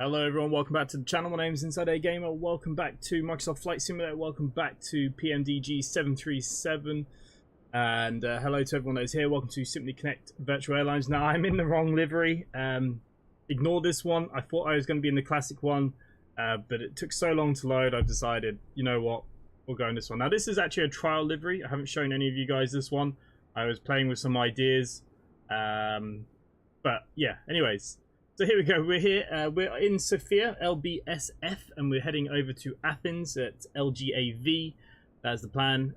Hello everyone, welcome back to the channel. My name is InsideAgameR. Welcome back to Microsoft Flight Simulator. Welcome back to PMDG 737. And hello to everyone that is here. Welcome to Simply Connect Virtual Airlines. Now, I'm in the wrong livery. Ignore this one. I thought I was going to be in the classic one, but it took so long to load, I've decided, you know what, we'll go in this one. Now, this is actually a trial livery. I haven't shown any of you guys this one. I was playing with some ideas. But yeah, anyways. So here we go, we're here, we're in Sofia, LBSF, and we're heading over to Athens at LGAV. That's the plan.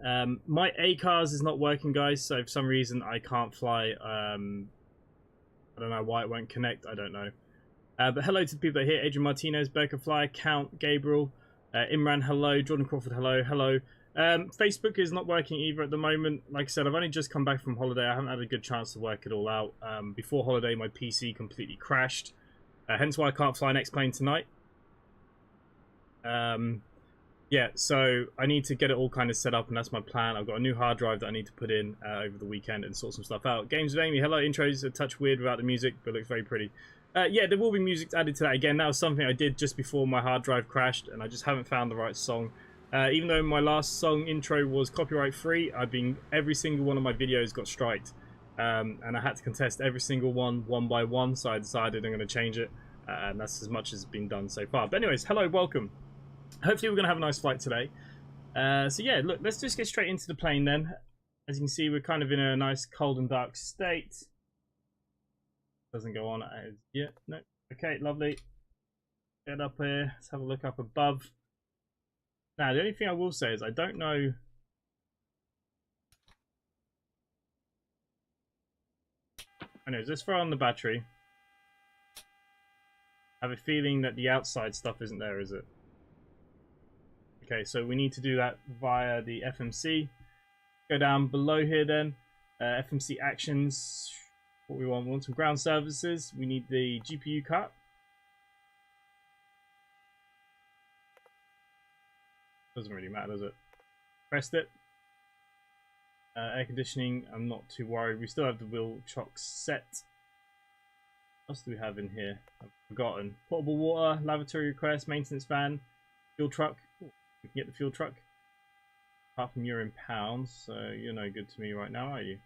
My ACARS is not working, guys, so for some reason I can't fly. I don't know why it won't connect, I don't know. But hello to the people that are here: Adrian Martinez, Berker Flyer, Count, Gabriel, Imran, hello, Jordan Crawford, hello, hello. Facebook is not working either at the moment. Like I said, I've only just come back from holiday. I haven't had a good chance to work it all out. Before holiday, my PC completely crashed. Hence why I can't fly next plane tonight. Yeah, so I need to get it all kind of set up, and that's my plan. I've got a new hard drive that I need to put in over the weekend and sort some stuff out. Games with Amy, hello. Intro's a touch weird without the music, but it looks very pretty. Yeah, there will be music added to that again. That was something I did just before my hard drive crashed, and I just haven't found the right song. Even though my last song intro was copyright free, every single one of my videos got striked, and I had to contest every single one by one, so I decided I'm going to change it, and that's as much as has been done so far. But anyways, hello, welcome. Hopefully we're going to have a nice flight today. So yeah, look, let's just get straight into the plane then. As you can see, we're kind of in a nice cold and dark state. Doesn't go on as yet. No. Okay, lovely. Get up here. Let's have a look up above. Now, the only thing I will say is I don't know. Anyways, let's throw on the battery. I have a feeling that the outside stuff isn't there, is it? Okay, so we need to do that via the FMC. Go down below here then. FMC actions. What we want some ground services. We need the GPU cut. Doesn't really matter, does it? Pressed it. Air conditioning, I'm not too worried. We still have the wheel chocks set. What else do we have in here? I've forgotten. Portable water, lavatory request, maintenance van, fuel truck. Ooh, we can get the fuel truck. Apart from you're in pounds, so you're no good to me right now, are you?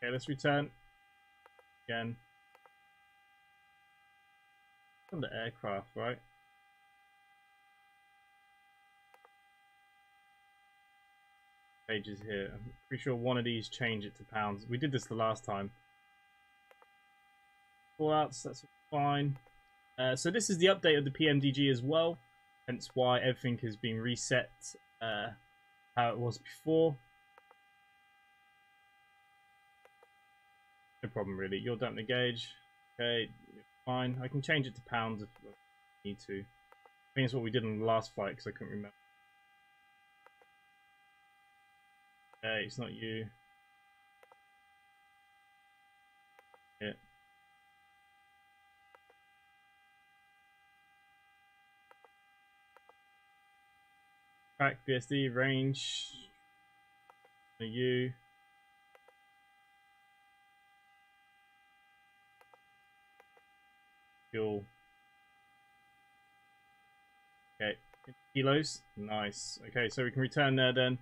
Okay, let's return. Again. On the aircraft, right? Pages here. I'm pretty sure one of these change it to pounds. We did this the last time. Callouts, that's fine. So this is the update of the PMDG as well, hence why everything has been reset how it was before. No problem really. You're dumping the gauge. Okay, fine. I can change it to pounds if I need to. I think it's what we did on the last flight because I couldn't remember. Okay, it's not you. Yeah. Track, BSD, range. You. Fuel. Okay, kilos. Nice. Okay, so we can return there then.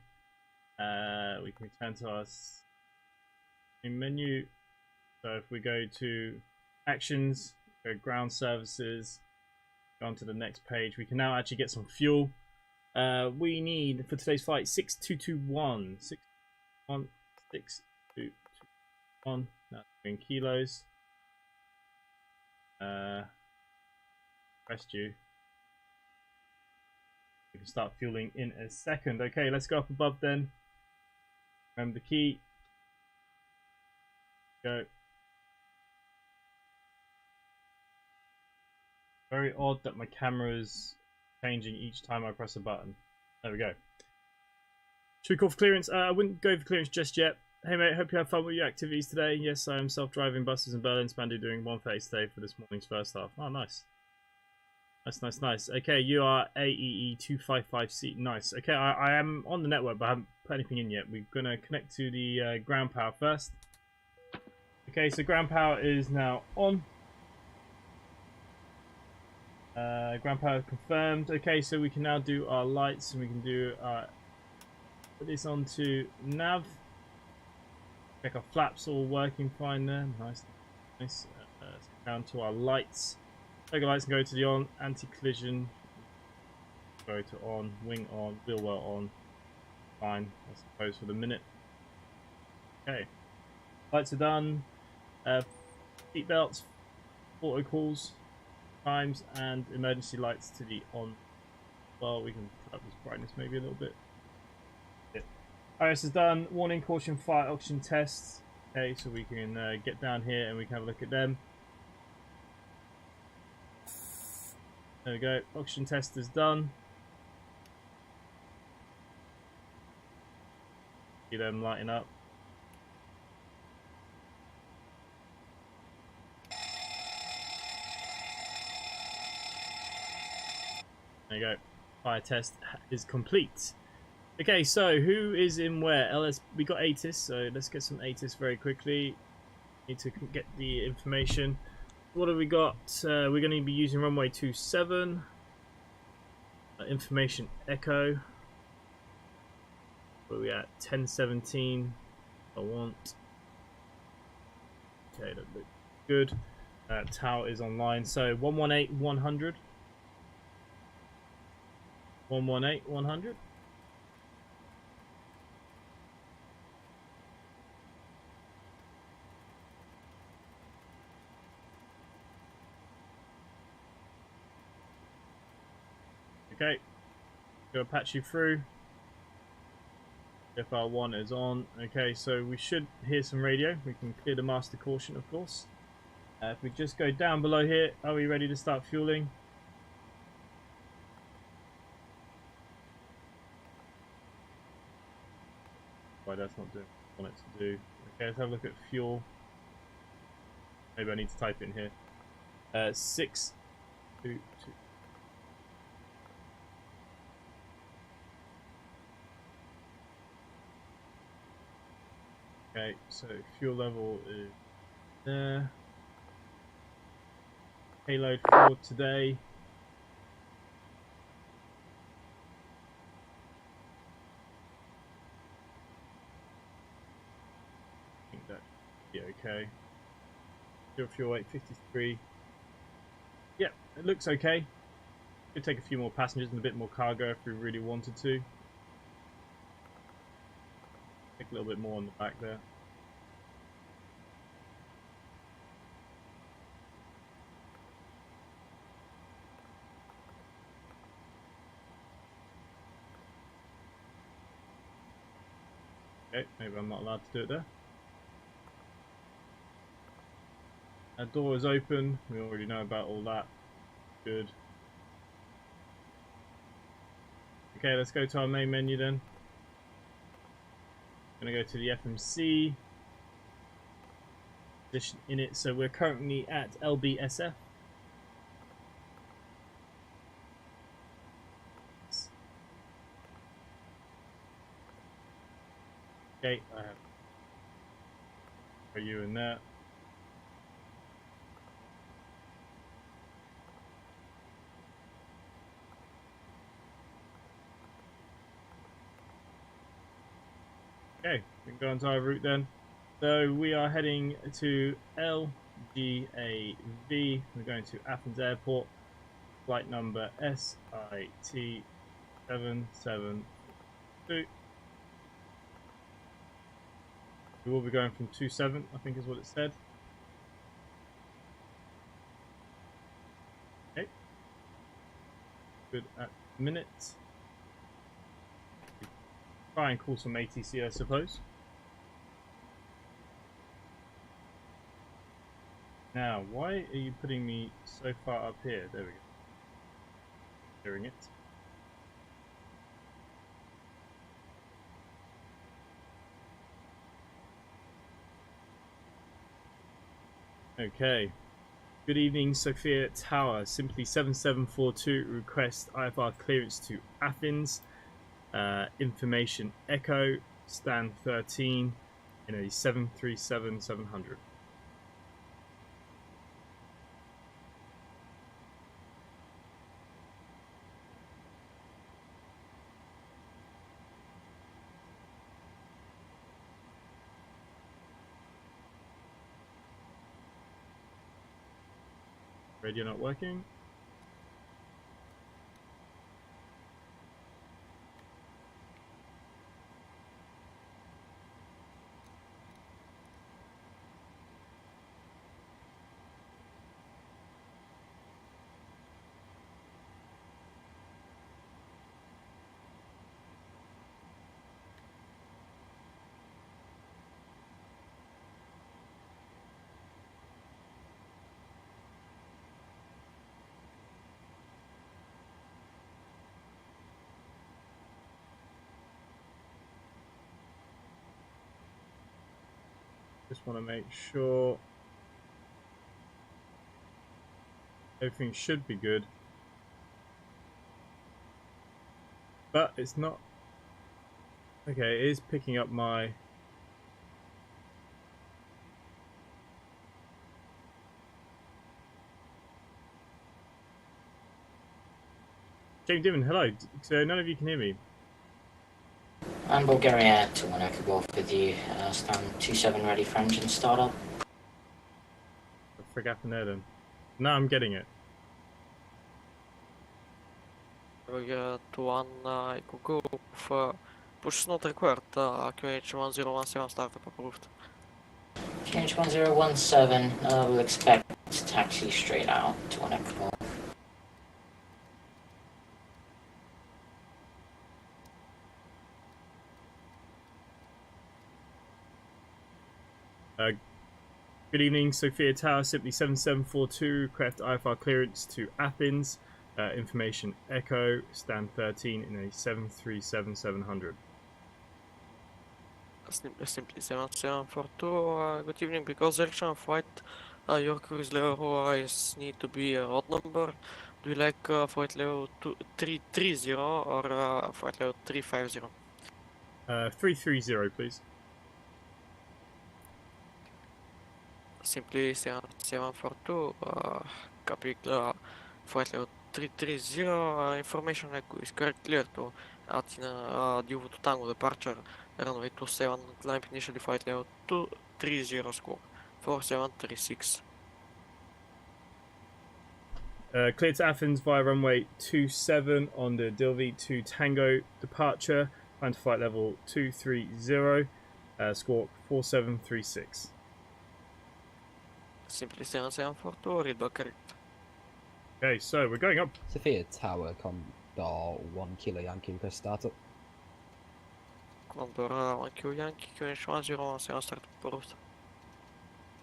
We can return to our menu. So if we go to actions, go ground services, go on to the next page, we can now actually get some fuel. We need for today's flight 6221. 6221. That's in kilos. Pressed you. We can start fueling in a second. Okay, let's go up above then. Remember the key. Go. Very odd that my camera is changing each time I press a button. There we go. Should we call for clearance? I wouldn't go for clearance just yet. Hey mate, hope you have fun with your activities today. Yes, I am self-driving buses in Berlin, Spandy, doing 1:30 today for this morning's first half. Oh, nice. Nice. Okay, you are AEE255C. Nice. Okay, I am on the network, but I haven't put anything in yet. We're going to connect to the ground power first. Okay, so ground power is now on. Ground power confirmed. Okay, so we can now do our lights, and we can do put this onto nav. Check our flaps all working fine there. Nice, nice. Down to our lights. Trigger lights can go to the on. Anti-collision. Go to on. Wing on. Wheel well on. Fine, I suppose for the minute. Okay. Lights are done. Seat belts. Auto calls. Times and emergency lights to the on. Well, we can put up this brightness maybe a little bit. RS is done. Warning, caution, fire, oxygen tests. Okay, so we can get down here and we can have a look at them. There we go. Oxygen test is done. See them lighting up. There you go. Fire test is complete. Okay, so who is in where? We got ATIS, so let's get some ATIS very quickly. Need to get the information. What have we got? We're going to be using runway 27. Information echo. Where are we at? 1017. I want. Okay, that looks good. Tower is online. So 118 100. 118 100. Okay, go patch you through. FR1 is on. Okay, so we should hear some radio. We can clear the master caution, of course. If we just go down below here, are we ready to start fueling? Why that's not doing what I want it to do. Okay, let's have a look at fuel. Maybe I need to type in here. 622. Okay, so fuel level is there. Payload for today. I think that should be okay. Fuel 853. Yeah, it looks okay. Could take a few more passengers and a bit more cargo if we really wanted to. Take a little bit more on the back there. Okay, maybe I'm not allowed to do it there. Our door is open. We already know about all that. Good. Okay, let's go to our main menu then. Going to go to the FMC position in it. So we're currently at LBSF. Okay, I have for you in there. Okay, we can go onto our route then. So we are heading to LGAV. We're going to Athens Airport. Flight number SIT772. We will be going from 27, I think is what it said. Okay. Good at the minute. Try and call some ATC, I suppose. Now, why are you putting me so far up here? There we go. Hearing it. Okay. Good evening, Sophia Tower. Simply 7742 request IFR clearance to Athens. Information Echo, stand 13 in a 737-700. Radio not working. Just want to make sure everything should be good, but it's not. Okay, it is picking up my James Dimon, hello. So none of you can hear me. And Bulgaria to 1 Echo Golf with you. Stand 27 ready for engine startup. What the frick happened there then? Now I'm getting it. Bulgaria to 1 Echo Golf. Push not required. QH1017 startup approved. QH1017 will expect taxi straight out to 1 Echo Golf. Good evening, Sophia Tower, simply 7742, craft IFR clearance to Athens, information Echo, stand 13 in a 737-700. Simply 7742. Good evening, because direction of flight, your cruise level need to be a odd number. Do you like flight level 330 or flight level 350? 330, please. Simply 7742, copy flight level 330, information is correct clear to Athena due to Tango departure, runway 27, climb initially flight level 230 squawk, 4736. Clear to Athens via runway 27 on the Dilvi to Tango departure, climb to flight level 230, squawk 4736. Simply 7742, read back correct. Okay, so we're going up. Sophia Tower, Condor 1 Kilo Yankee, request startup. Condor 1 Q Yankee, QH1017 start approved.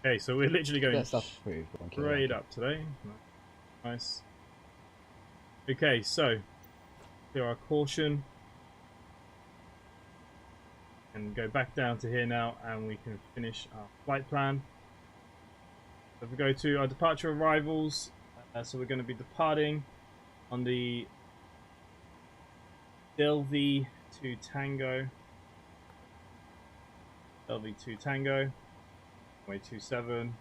Okay, so we're literally going That's approved, 1 Kilo straight Yankee. up today. Nice. Okay, so here our caution. And go back down to here now, and we can finish our flight plan. So if we go to our departure arrivals, so we're going to be departing on the Delvi to Tango. Delvi to Tango. Runway 27.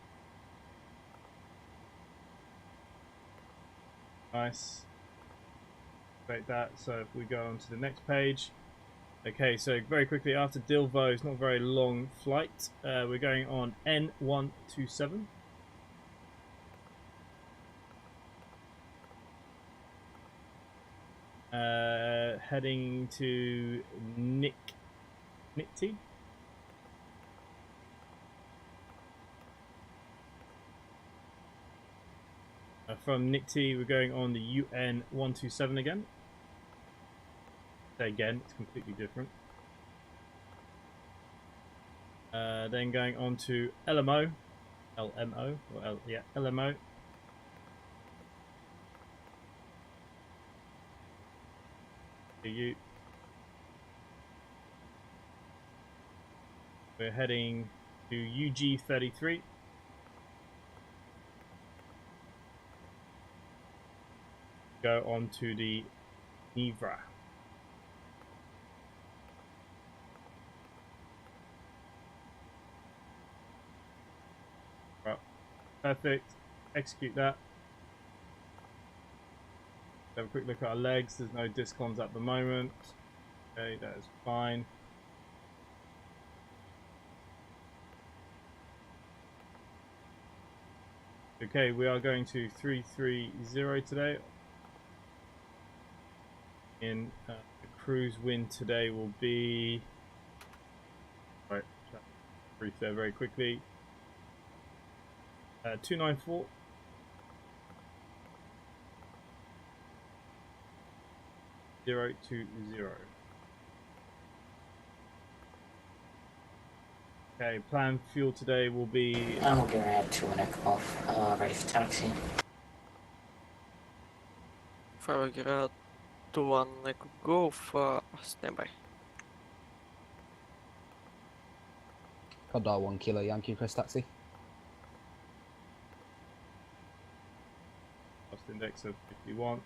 Nice. Great that. So if we go on to the next page. Okay, so very quickly after Dilvo, it's not a very long flight. We're going on N127. Heading to Nikti. From Nikti, we're going on the UN 127 again. Again, it's completely different. Then going on to LMO, LMO, or LMO. We're heading to UG33. Go on to the EVGA. Right. Perfect. Execute that. Have a quick look at our legs. There's no discons at the moment. Okay, that is fine. Okay, we are going to 330 today. In the cruise wind today will be. Right, brief there very quickly. 294. Zero to 0. Okay, planned fuel today will be. And we'll go ahead to when I come off, ready for taxi. 5 to 1 Echo Golf, standby. Condor 1 Kilo Yankee Chris taxi. Cost index of 51.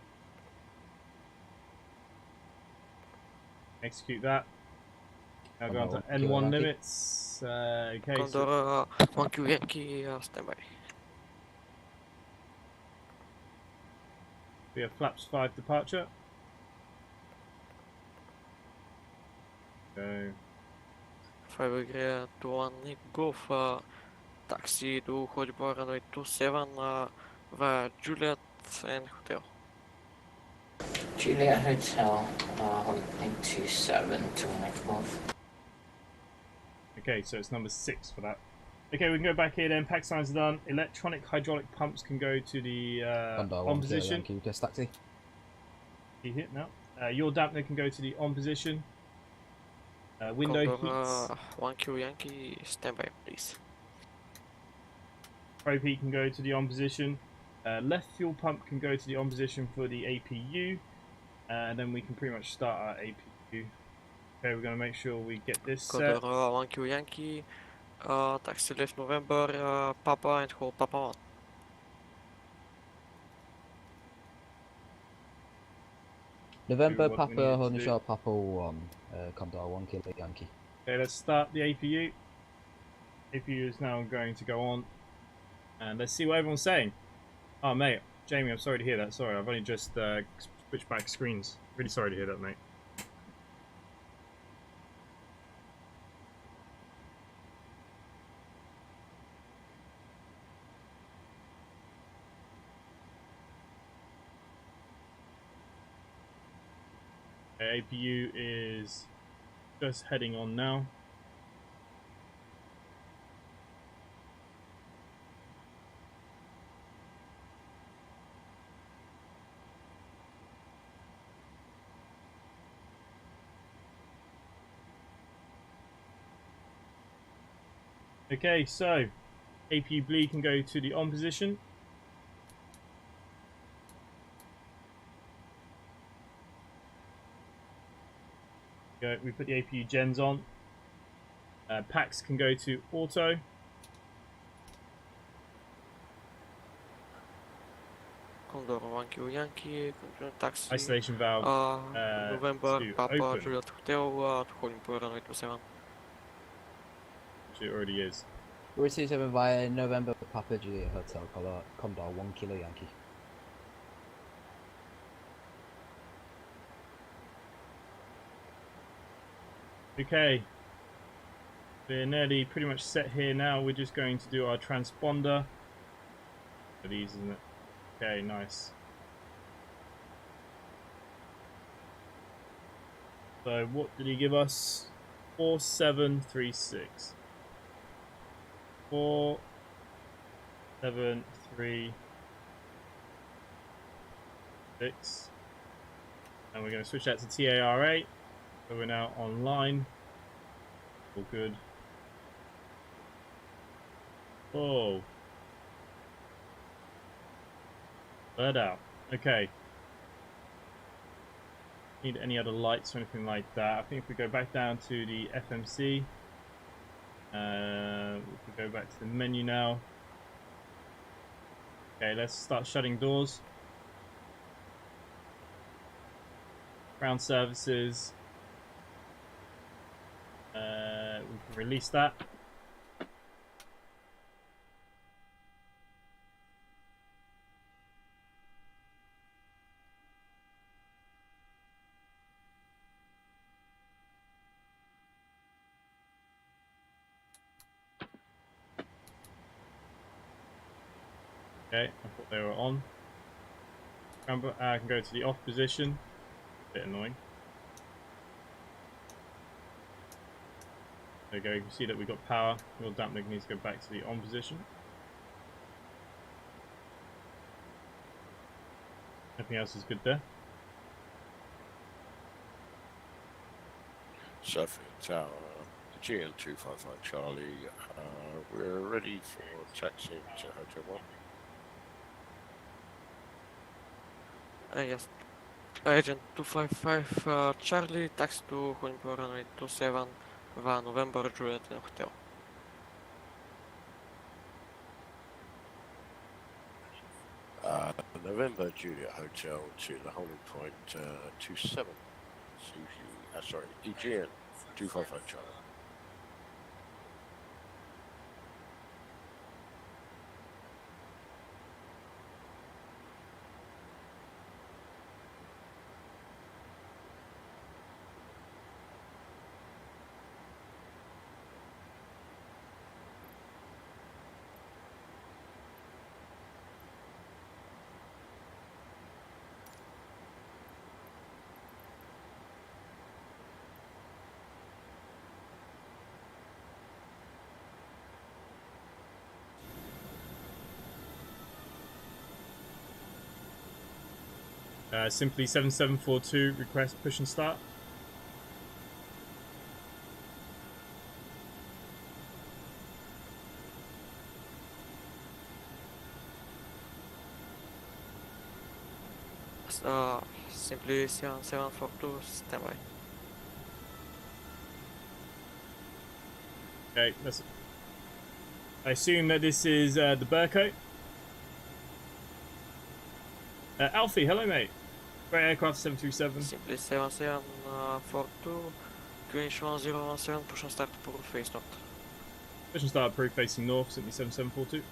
Execute that. Now go on to N1 limits. Okay, so Condor 1Q Yankee, standby. we have flaps 5 departure. So 5 to 1 Echo Golf, taxi to Hotbar runway 27 via Juliet and hotel. Juliet Hotel, holding 27 to when I come off. okay, so it's number 6 for that. Okay, we can go back here then. Pack signs are done. Electronic hydraulic pumps can go to the Condor on 1 Kilo position. Yankee Chris taxi. You hit now. Your dampener can go to the on position. Window Condor heats. 1Q Yankee, standby please. Probe heat can go to the on position. Left fuel pump can go to the on position for the APU. And then we can pretty much start our APU. Okay, we're going to make sure we get this Condor set. 1Q Yankee, taxi left November, Papa and hold Papa 1. November what we Papa, needed to Honey do. Shot Papa 1, Condor 1 Kilo Yankee. Okay, let's start the APU. APU is now going to go on. And let's see what everyone's saying. Oh, mate. Jamie, I'm sorry to hear that. Sorry, I've only just switched back screens. Really sorry to hear that, mate. APU is just heading on now. Okay, so APU bleed can go to the on position. We put the APU gens on. Packs can go to auto. Condor 1Q Yankee, taxi. Isolation valve November, to Papa, open. Juliet Hotel, to holding for runway 27. Which it already is. Route 27 via November Papa Juliet Hotel, Condor 1 Kilo Yankee. Okay, we're nearly pretty much set here now. We're just going to do our transponder. These, isn't it? Okay, nice. So what did he give us? 4736. 4736. And we're going to switch that to TAR8. So we're now online. All good. Oh. Bird out. Okay. Need any other lights or anything like that? I think if we go back down to the FMC, we can go back to the menu now. Okay, let's start shutting doors. Ground services. We can release that. Okay, I thought they were on. Scramble, I can go to the off position. Bit annoying. There we go, you can see that we've got power. Your dampener needs to go back to the on position. Everything else is good there. Surfing Tower, GN 255 Charlie, we're ready for taxiing to Hotel 1. Yes. Agent 255 Charlie, taxi to Honeyport runway 27 via November Juliet Hotel. November Juliet Hotel to the holding point 27. Sorry, EGN 255 Charlie. Simply 7742, request push and start. Simply 7742, standby. Okay, that's it. I assume that this is the Burco. Alfie, hello mate. Great aircraft 737. Simply 7742, QH 1017, push and start approved, face north. Push and start approved facing north, simply 7742.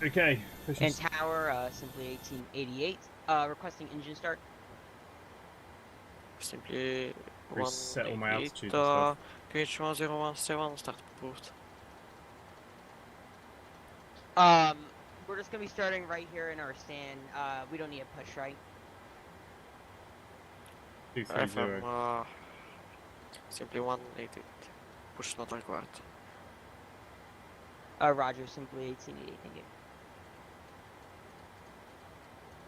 Okay, push And tower, simply 1888, requesting engine start. Simply reset all my 188, altitude and stuff. QH 1017, start approved. We're just gonna be starting right here in our stand. We don't need a push, right? 230. FM, simply 188, push not required. Roger, simply 1888, thank you.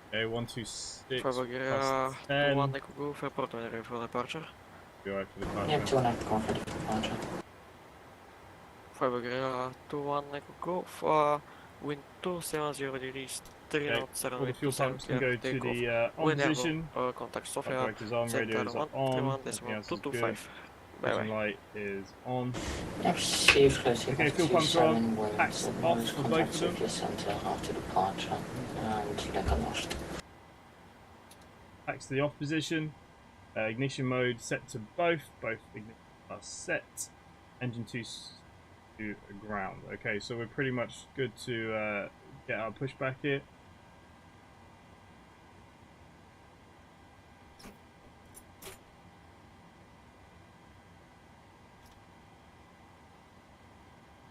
Okay, 126 Fabregas, plus 10. 21 Echo Go, fair port when ready for departure. Be alright for the car. Yep, 2 and go for the departure. Fabregas, 21 Echo Go, for wind 270 degrees, 3 Okay, knots, 7 all the fuel pumps can go to takeoff. the on Whenever, position. contact Sofia, Directors on, center radios are 1, on. 31 Everything decimal else is good. 225. Bye Vision bye. light is on. Yep, see closing Okay, of fuel pumps are on. 27 winds Packs and off noise for both contact of them. Sofia Center after departure and Leka lost. Back to the off position. Ignition mode set to both. Both ignition are set. Engine 2 to ground. Okay, so we're pretty much good to get our pushback here.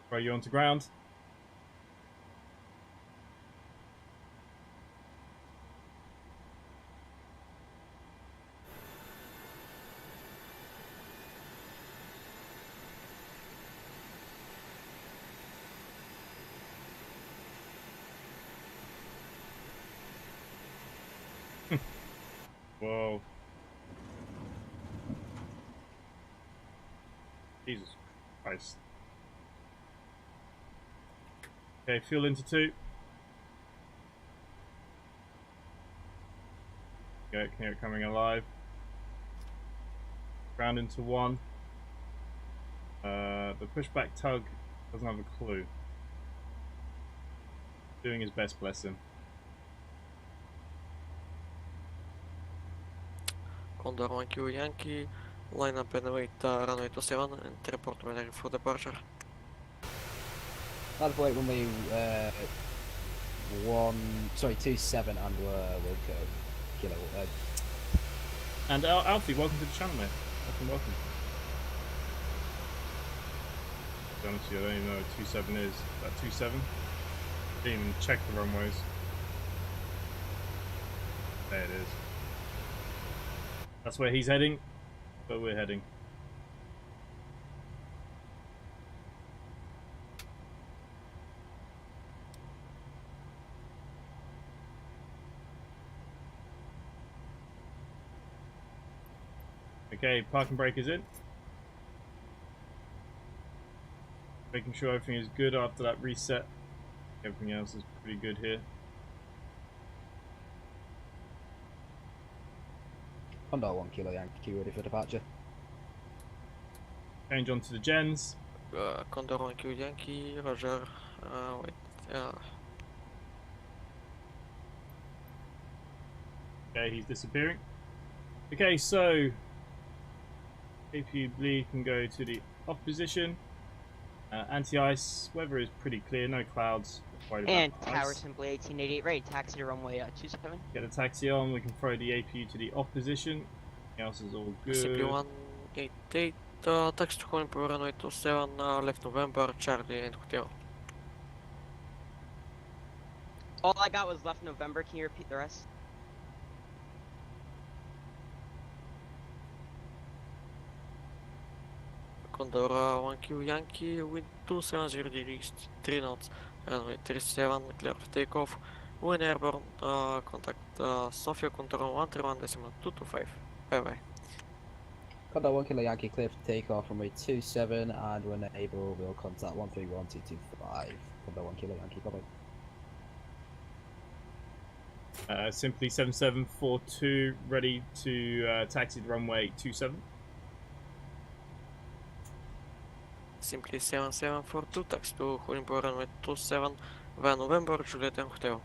Throw you onto ground. Whoa. Jesus Christ. Okay, fuel into 2. Okay, hear it coming alive. Ground into 1. The pushback tug doesn't have a clue. Doing his best, bless him. Condor 1Q Yankee, line up and wait runway 27 and report when ready for departure. By the way, when we 27 and we'll go kilo. And Alfie, welcome to the channel, mate. Welcome. To be honest with you, I don't even know what 27 is. Is that 27? Didn't even check the runways. There it is. That's where he's heading, where we're heading. Okay, parking brake is in. Making sure everything is good after that reset. Everything else is pretty good here. Condor 1 Kilo Yankee ready for departure. Change onto the gens. Condor 1 Q Yankee, Roger. Wait. Okay, he's disappearing. Okay, so APU bleed can go to the off position. Anti-ice, weather is pretty clear, no clouds. And tower simply 1888 ready, taxi to runway 27. Get the taxi on, we can throw the APU to the off position. Everything else is all good. Simply 188, taxi to calling for runway 27, left November, Charlie and Hotel. All I got was left November, can you repeat the rest? Condor 1Q Yankee, wind 270 degrees, 3 knots, runway 37, clear for takeoff. When airborne, contact Sofia control 131.225. Bye bye. Condor 1 Kilo Yankee clear for takeoff runway 27, and when able, we'll contact 131.225. Condor 1 Kilo Yankee, bye bye. Simply 7742, ready to taxi to runway 27. Simply 7742, taxi to calling for runway 27, via November, Juliet and Hotel.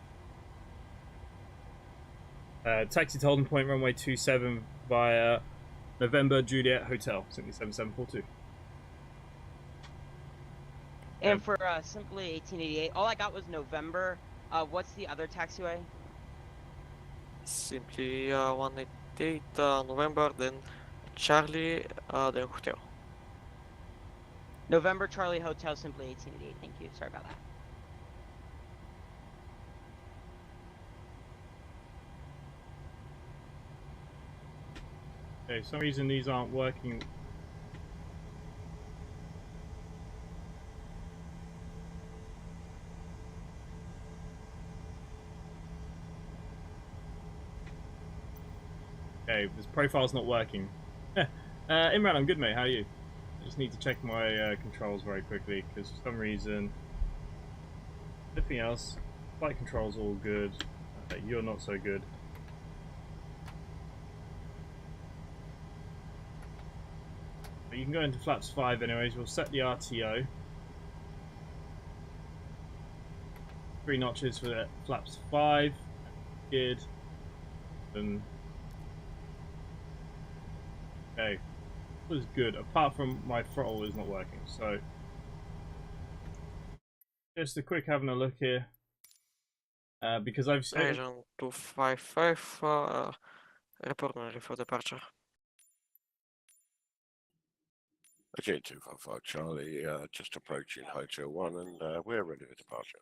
Taxi to holding point runway 27 via November Juliet Hotel, simply 7742. And for simply 1888, all I got was November. What's the other taxiway? Simply 188, November, then Charlie, then Hotel. November Charlie Hotel, simply 1888. Thank you. Sorry about that. Okay, for some reason these aren't working. Okay, this profile's not working. Imran, I'm good, mate. How are you? I just need to check my controls very quickly because for some reason, everything else, flight controls all good. You're not so good. But you can go into flaps 5 anyways. We'll set the RTO. 3 notches for the flaps 5. Good. And okay. Was good, apart from my throttle is not working. So just a quick having a look here, because I've Agent 255, report ready for departure. Agent 255 Charlie, just approaching Hotel 1 and we're ready for departure.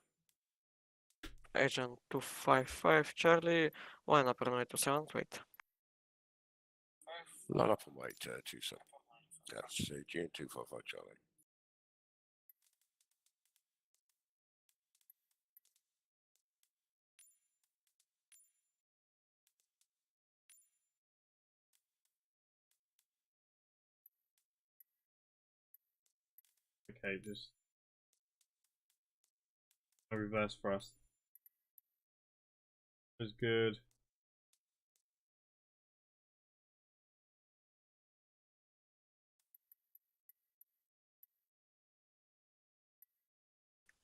Agent 255 Charlie, line up runway 27, wait. Line up and wait, 27. That's Agent 255 Charlie. okay, just a reverse thrust. Was good.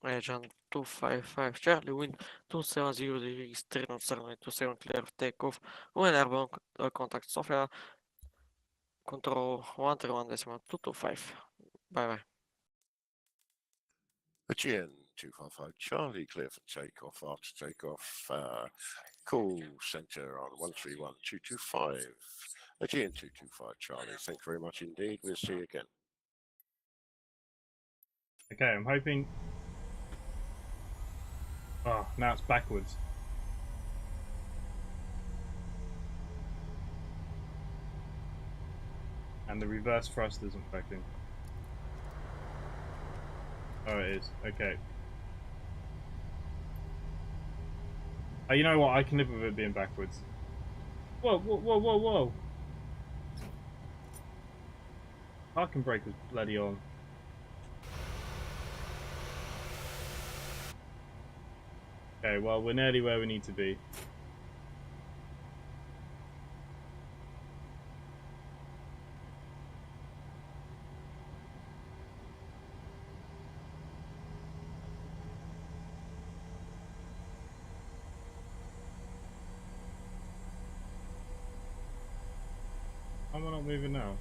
Agent 255 Charlie, wind 270 degrees, 3 knots, runway 27, clear for takeoff. When airborne, contact Sofia, control 131.225. Bye bye. Agent 255 Charlie, clear for takeoff. After takeoff, call center on 131.225. Agent 225 Charlie, thank you very much indeed. We'll see you again. Okay, I'm Oh, now it's backwards. And the reverse thrust isn't working. Oh, it is. Okay. Oh, you know what? I can live with it being backwards. Whoa, whoa, whoa, whoa, whoa. Parking brake was bloody on. Okay, well, we're nearly where we need to be. Why am I not moving now?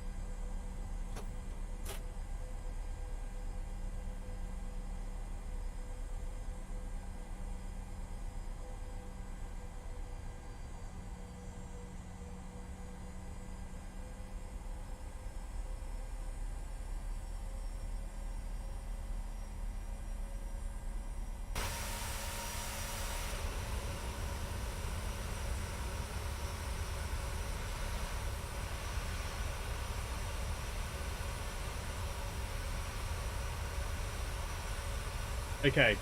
Okay.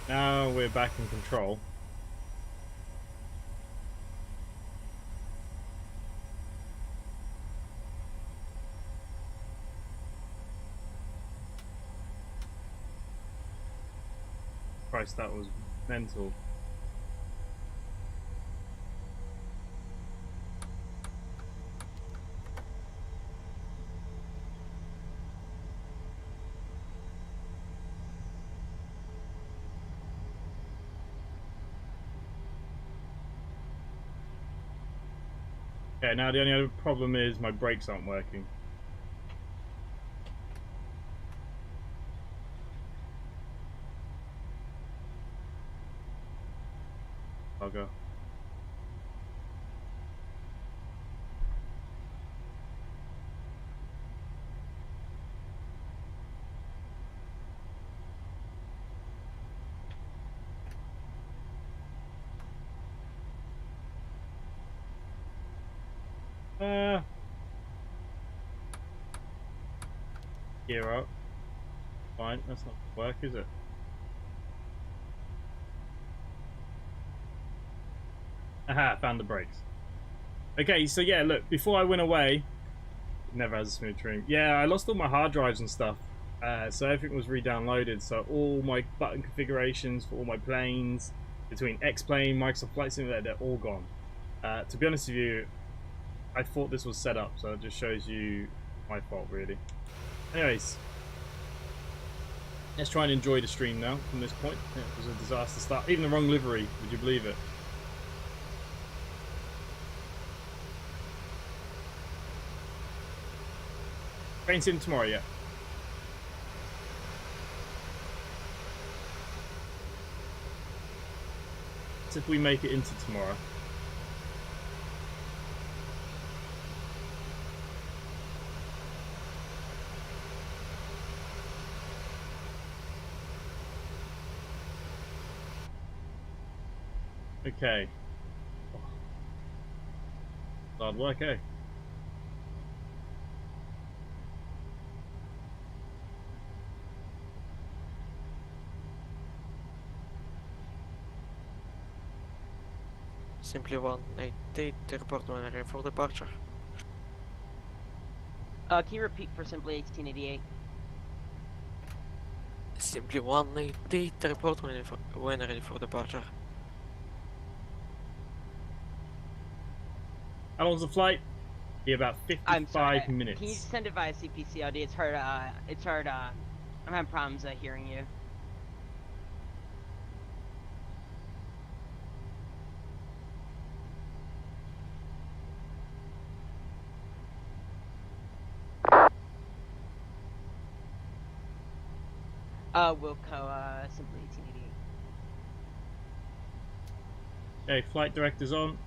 Now we're back in control. Christ, that was mental. Okay, now the only other problem is my brakes aren't working. I'll go. Gear up. Fine, that's not gonna work, is it? Aha, found the brakes. Okay, so yeah, look, before I went away, never has a smooth trim. Yeah, I lost all my hard drives and stuff. So everything was re-downloaded. So all my button configurations for all my planes, between X-Plane, Microsoft Flight Simulator, they're all gone. To be honest with you, I thought this was set up, so it just shows you my fault, really. Anyways, let's try and enjoy the stream now from this point. It was a disaster start. Even the wrong livery, would you believe it? Train sim tomorrow, yeah. As if we make it into tomorrow. Okay. Hard work, eh? Simply 188, report when ready for departure. Can you repeat for Simply 1888? Simply 188, report when ready for departure. How long's the flight? Be about I'm 55 sorry. minutes. Can you send it via CPCLD? It's hard. I'm having problems hearing you. Wilco, Simply 1888. Okay, flight director's on.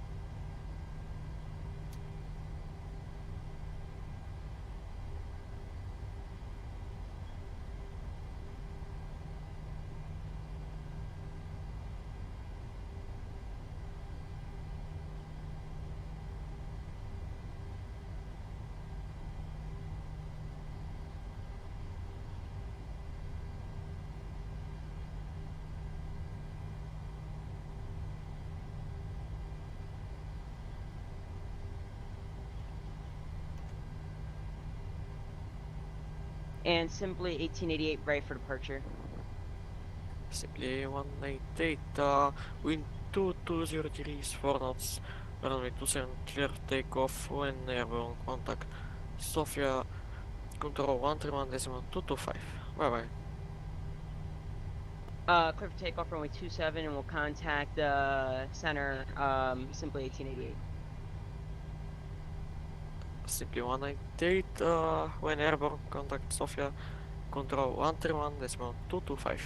And simply 1888 ready for departure. Simply 188, wind 220 degrees, 4 knots, runway 27, clear takeoff when airborne contact. Sofia, control 131.225. Bye bye. Clear for takeoff runway 27, and we'll contact center, simply 1888. Simply 198, when airborne contact Sofia, control 131.225.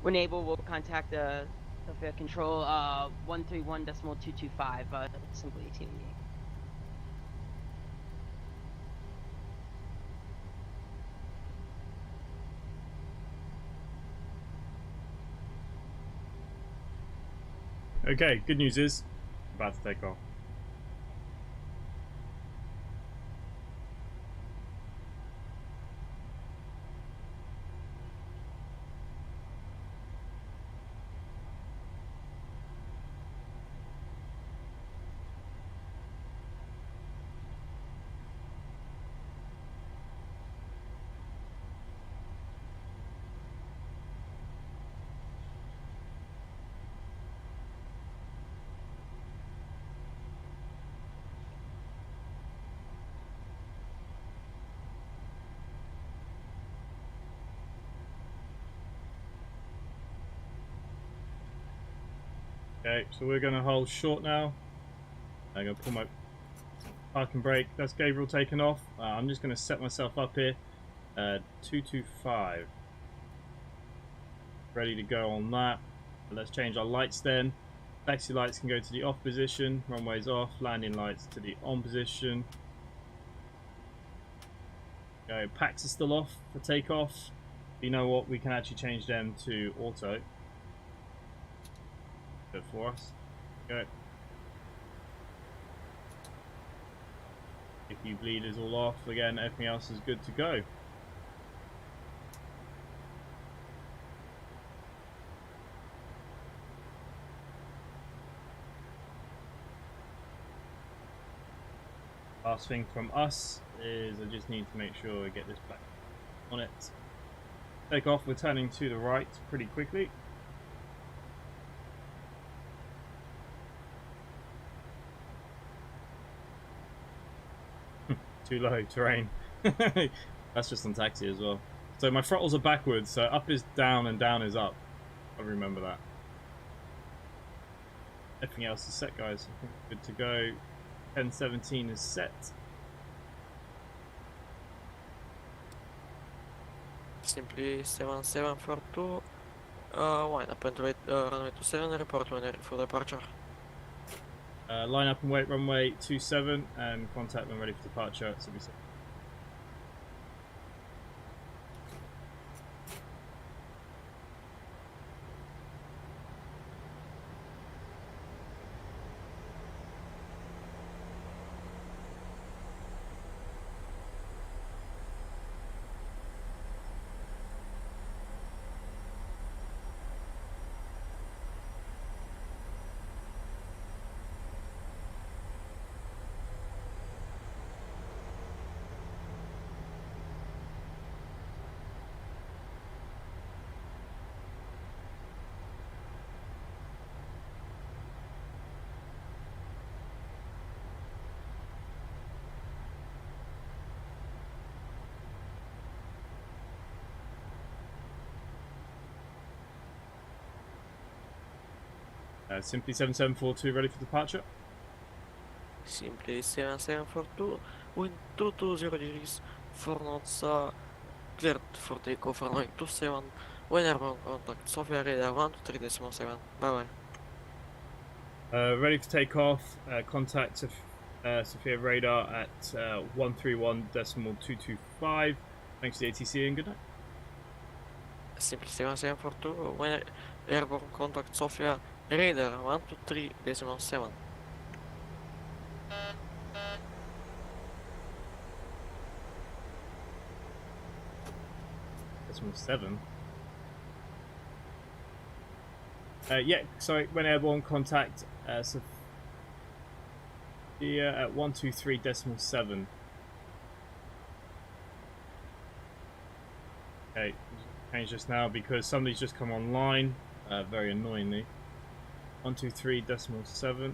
When able, we'll contact Sofia control 131.225, simply 1888. Okay, good news is about to take off. Okay, so we're going to hold short now. I'm going to pull my parking brake. That's Gabriel taking off. I'm just going to set myself up here. 225. Ready to go on that. Let's change our lights then. Taxi lights can go to the off position. Runways off. Landing lights to the on position. Okay, packs are still off for takeoff. You know what? We can actually change them to auto. Good for us. Okay. If you bleed is all off again, everything else is good to go. Last thing from us is I just need to make sure I get this back on it. Take off, we're turning to the right pretty quickly. Too low terrain. That's just on taxi as well. So my throttles are backwards, so up is down and down is up. I'll remember that. Everything else is set, guys. I think we're good to go. 1017 is set. Simply 7742, line up and wait, runway 27, report when ready for departure. Line up and wait runway 27 and contact when ready for departure. So we set. Simply 7742 ready for departure. Simply 7742, wind 220 degrees, 4 knots, cleared for takeoff runway 27, when airborne contact, Sofia radar 123.7, bye bye. Ready for takeoff. Contact Sofia radar at 131.225. Thanks to the ATC and good night. Simply 7742, when airborne contact, Sofia radar 123.7. Decimal 7. Yeah, sorry, when airborne contact Sofia at 123.7. Change this now because somebody's just come online, very annoyingly. 123.7.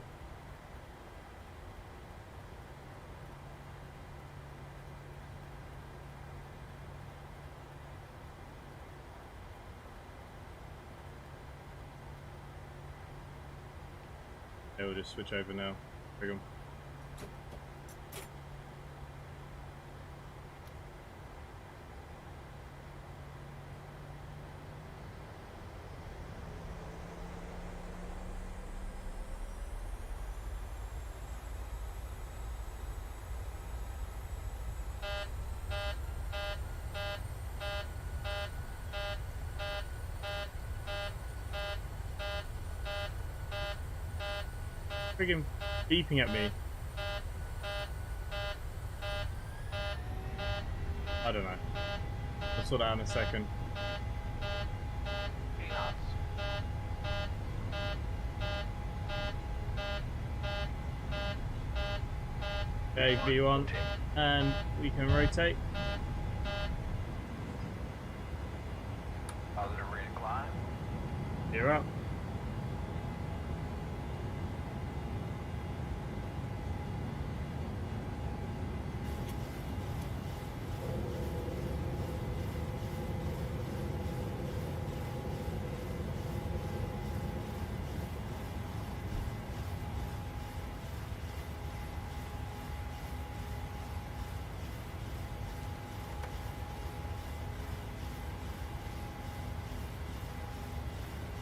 Okay, we'll just switch over now. Bring 'em. Friggin' beeping at me. I don't know. I'll sort that out in a second. Okay, V1, and we can rotate. Positive rate of climb. You're up.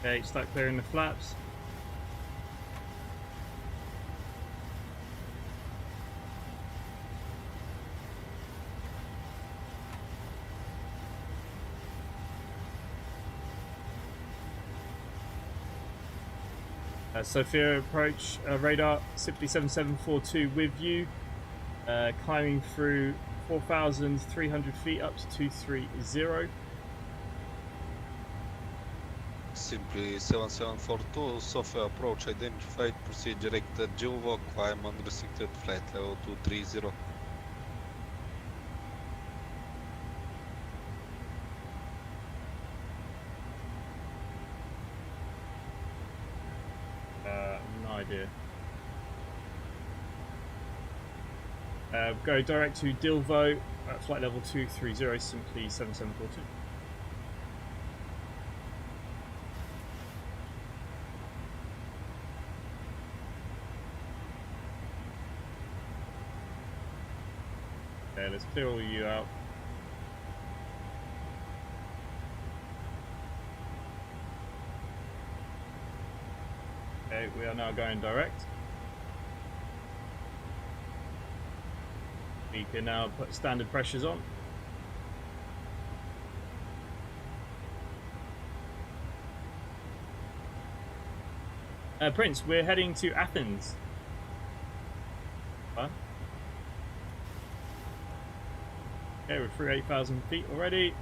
Okay, start clearing the flaps. Sophia approach radar, simply 7742 with you, climbing through 4,300 feet up to 230. Simply 7742, Sophia approach identified, proceed direct at Geovok, climb unrestricted flight level 230. No idea. Go direct to Dilvo at flight level 230, simply 7742. Okay, let's clear all of you out. Okay, we are now going direct. We can now put standard pressures on. Prince, we're heading to Athens. Huh? Okay, we're through 8,000 feet already.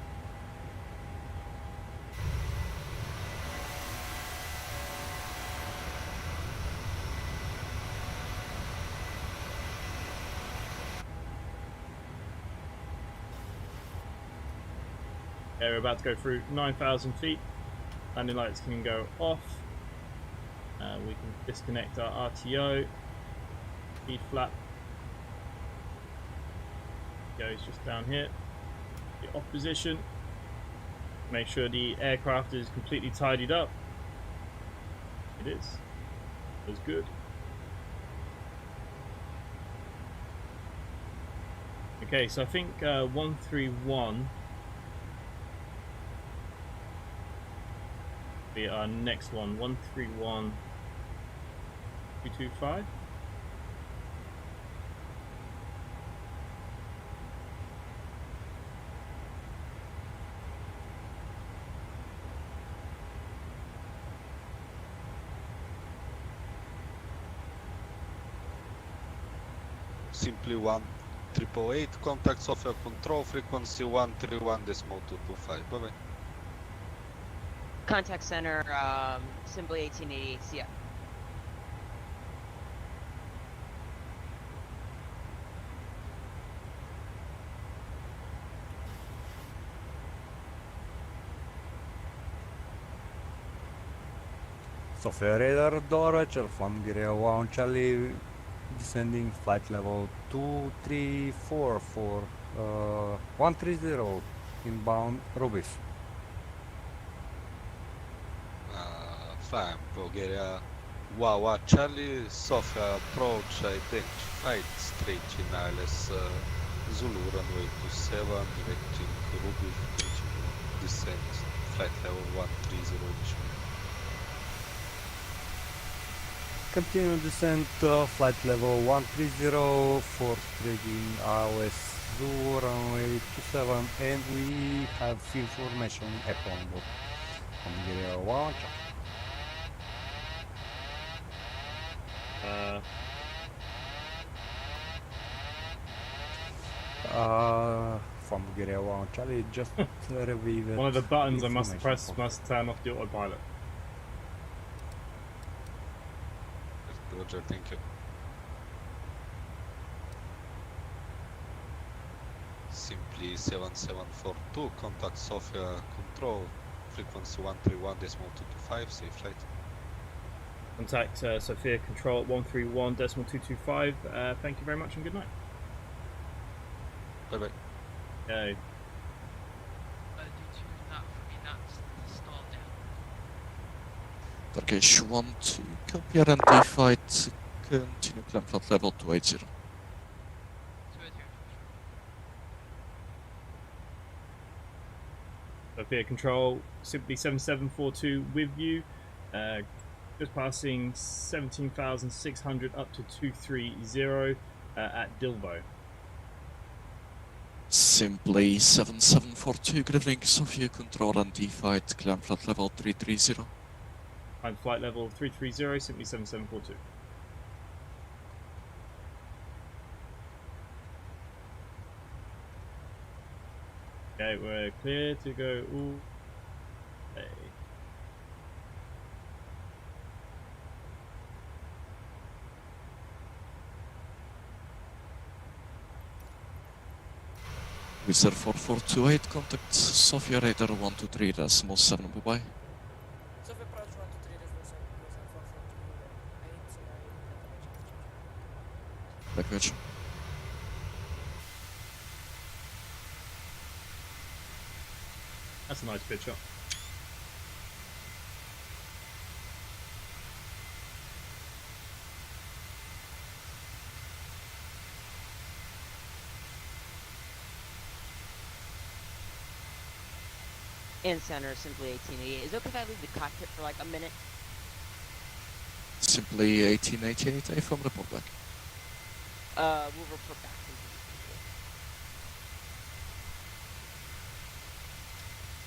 Okay, we're about to go through 9,000 feet. Landing lights can go off. We can disconnect our RTO. Speed flap goes just down here. The off position. Make sure the aircraft is completely tidied up. It is. That's good. Okay, so I think 131 be our next one. 131 225. Simply 1888, contact Sophia control, frequency 131.225. Bye bye. Contact center, simply 1888 CF. Software radar door, from Garea 1 Charlie, descending flight level 2344 for 130, inbound Rubis. Flying Bulgaria. Wow, Charlie, Sofia approach identified straight in ILS Zulu runway 27, directing Rubis, descent, flight level 130. Continue descent, flight level 130 for tracking ILS Zulu runway 27, and we have information upon board from Garea 1 Charlie. From Garea 1 Charlie, just review One of the buttons I must information press from- must turn off the autopilot. Roger, thank you. Simply 7742, contact Sofia control, frequency 131.225, safe flight. Contact Sophia Control at 131.225. Thank you very much and good night. Bye bye. Okay. Turkish 1-2, copy identified, continue climb flight level 280. Sophia Control, simply 7742 with you. Just passing 17,600 up to 230 at Dilbo. Simply 7742, good evening, Sophia Control identified, climb flight level 330. Climb flight level 330, simply 7742. Okay, we're clear to go all day. Wizard 4428, contact Sofia Radar 123.7, bye-bye. Sophia approach 123.7, Language. That's a nice picture. In center, simply 1888. Is it okay if I leave the cockpit for like a minute? Simply 1888, I from report back. We'll report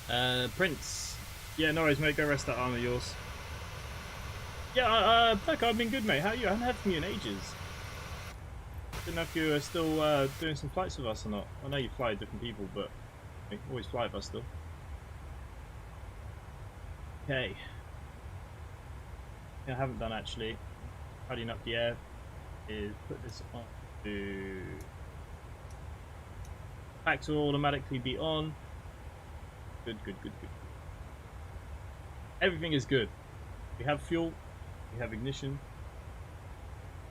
back. Prince. Yeah, no worries, mate. Go rest that arm of yours. Yeah, Beck, I've been good, mate. How are you? I haven't heard from you in ages. Didn't know if you were still doing some flights with us or not. I know you fly with different people, but you always fly with us still. Okay. Yeah, I haven't done actually. Tidying up the air is put this on to back to automatically be on. Good. Everything is good. We have fuel, we have ignition.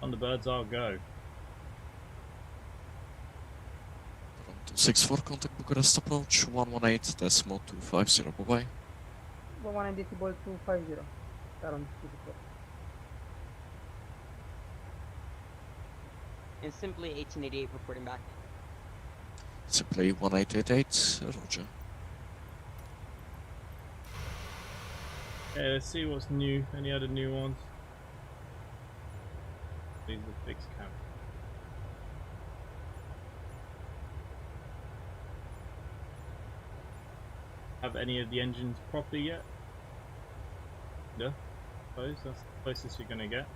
On the birds, I'll go. 264, contact Bucharest approach 118.250, bye-bye. 190.250. Around 54. And simply 1888 reporting back. Simply 1888, roger. Okay, let's see what's new. Any other new ones? These are fixed camp. Have any of the engines properly yet? No? Suppose that's the closest you're gonna get.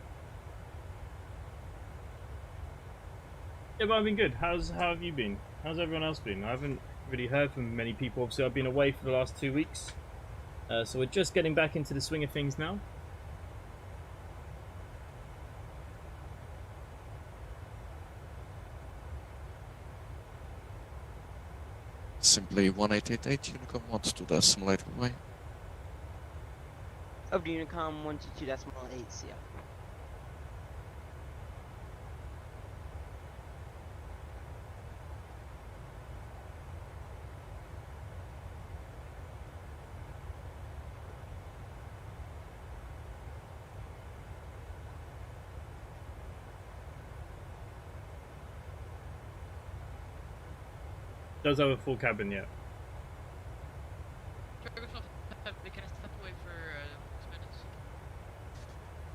Yeah, but I've been good. How have you been? How's everyone else been? I haven't really heard from many people. Obviously, I've been away for the last 2 weeks. So we're just getting back into the swing of things now. Simply 1888, Unicom 12 decimal 8, bye-bye. Over to Unicom 122.8 CF. Does have a full cabin yet. Can I step away for 2 minutes?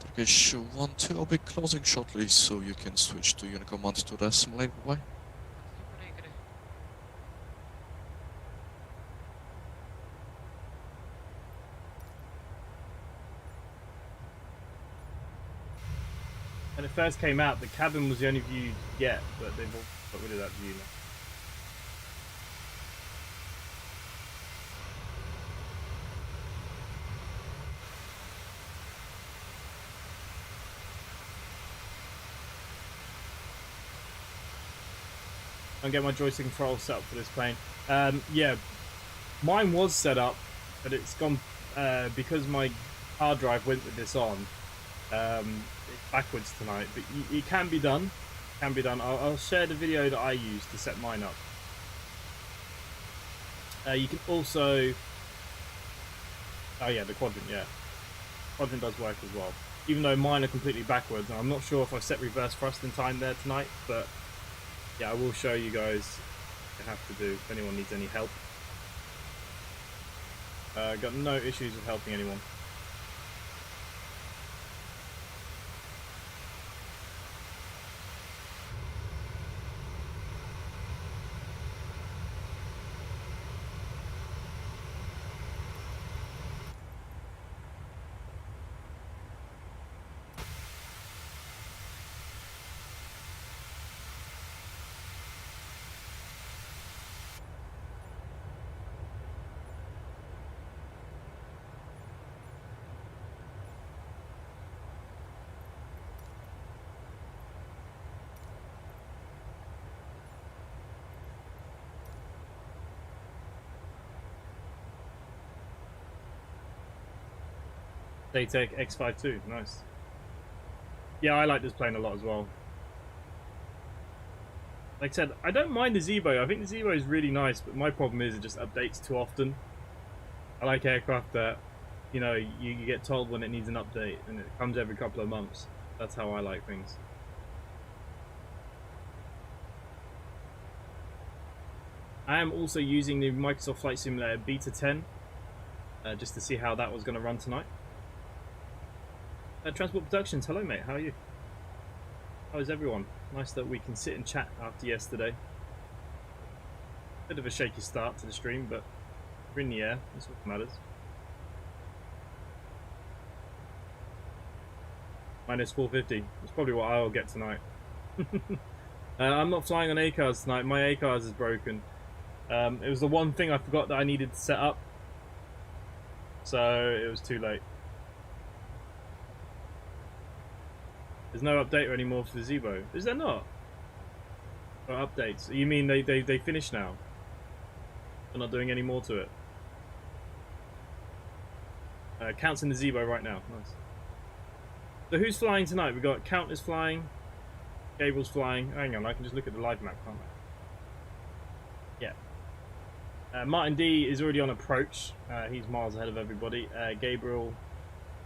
Turkish 1-2, I'll be closing shortly, so you can switch to Unicom 122.8. Bye. When it first came out, the cabin was the only view you could get, but they've all got rid of that view now. And get my joystick control set up for this plane. Yeah, mine was set up, but it's gone because my hard drive went with this on. It's backwards tonight, but it can be done. Can be done. I'll share the video that I used to set mine up. You can also. Oh yeah, the quadrant. Yeah, quadrant does work as well. Even though mine are completely backwards, and I'm not sure if I set reverse thrust in time there tonight, but. Yeah, I will show you guys what you have to do if anyone needs any help. Got no issues with helping anyone. They take X52, nice. Yeah, I like this plane a lot as well. Like I said, I don't mind the Zebo. I think the Zebo is really nice, but my problem is it just updates too often. I like aircraft that, you know, you get told when it needs an update, and it comes every couple of months. That's how I like things. I am also using the Microsoft Flight Simulator Beta 10, just to see how that was going to run tonight. Transport Productions, hello mate, how are you? How is everyone? Nice that we can sit and chat after yesterday. Bit of a shaky start to the stream, but we're in the air, that's what matters. Minus 450, that's probably what I'll get tonight. I'm not flying on ACARS tonight, my ACARS is broken. It was the one thing I forgot that I needed to set up, so it was too late. There's no update anymore for the Zebo. Is there not? Or updates? You mean they finished now? They're not doing any more to it? Count's in the Zebo right now. Nice. So who's flying tonight? We've got Count is flying. Gabriel's flying. Hang on, I can just look at the live map, can't I? Yeah. Martin D is already on approach. He's miles ahead of everybody. Gabriel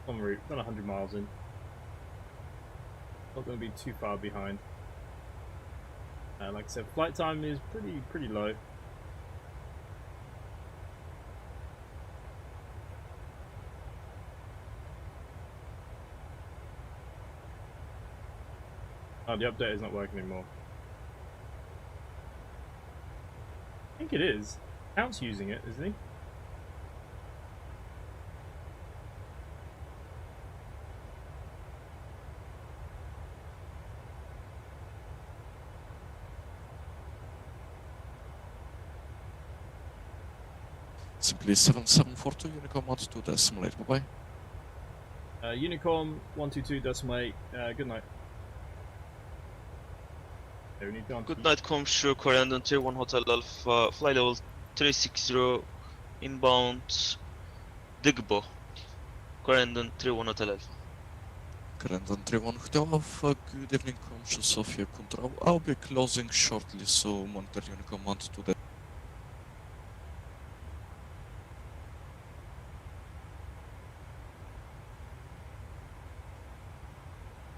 en route, about 100 miles in. Not going to be too far behind. Like I said, flight time is pretty low. Oh, the update is not working anymore. I think it is. Count's using it, isn't he? Simply 7742, Unicom 122.8, bye-bye. Unicom 122.8, good night. Okay, we need to Good night, Comsure, Korean 31 Hotel Alpha, flight level 360, inbound, Digbo. Corendon 31 Hotel Alpha. Corendon 31 Hotel Alpha, good evening, Conscious Sophia Control. I'll be closing shortly, so monitor your command to the...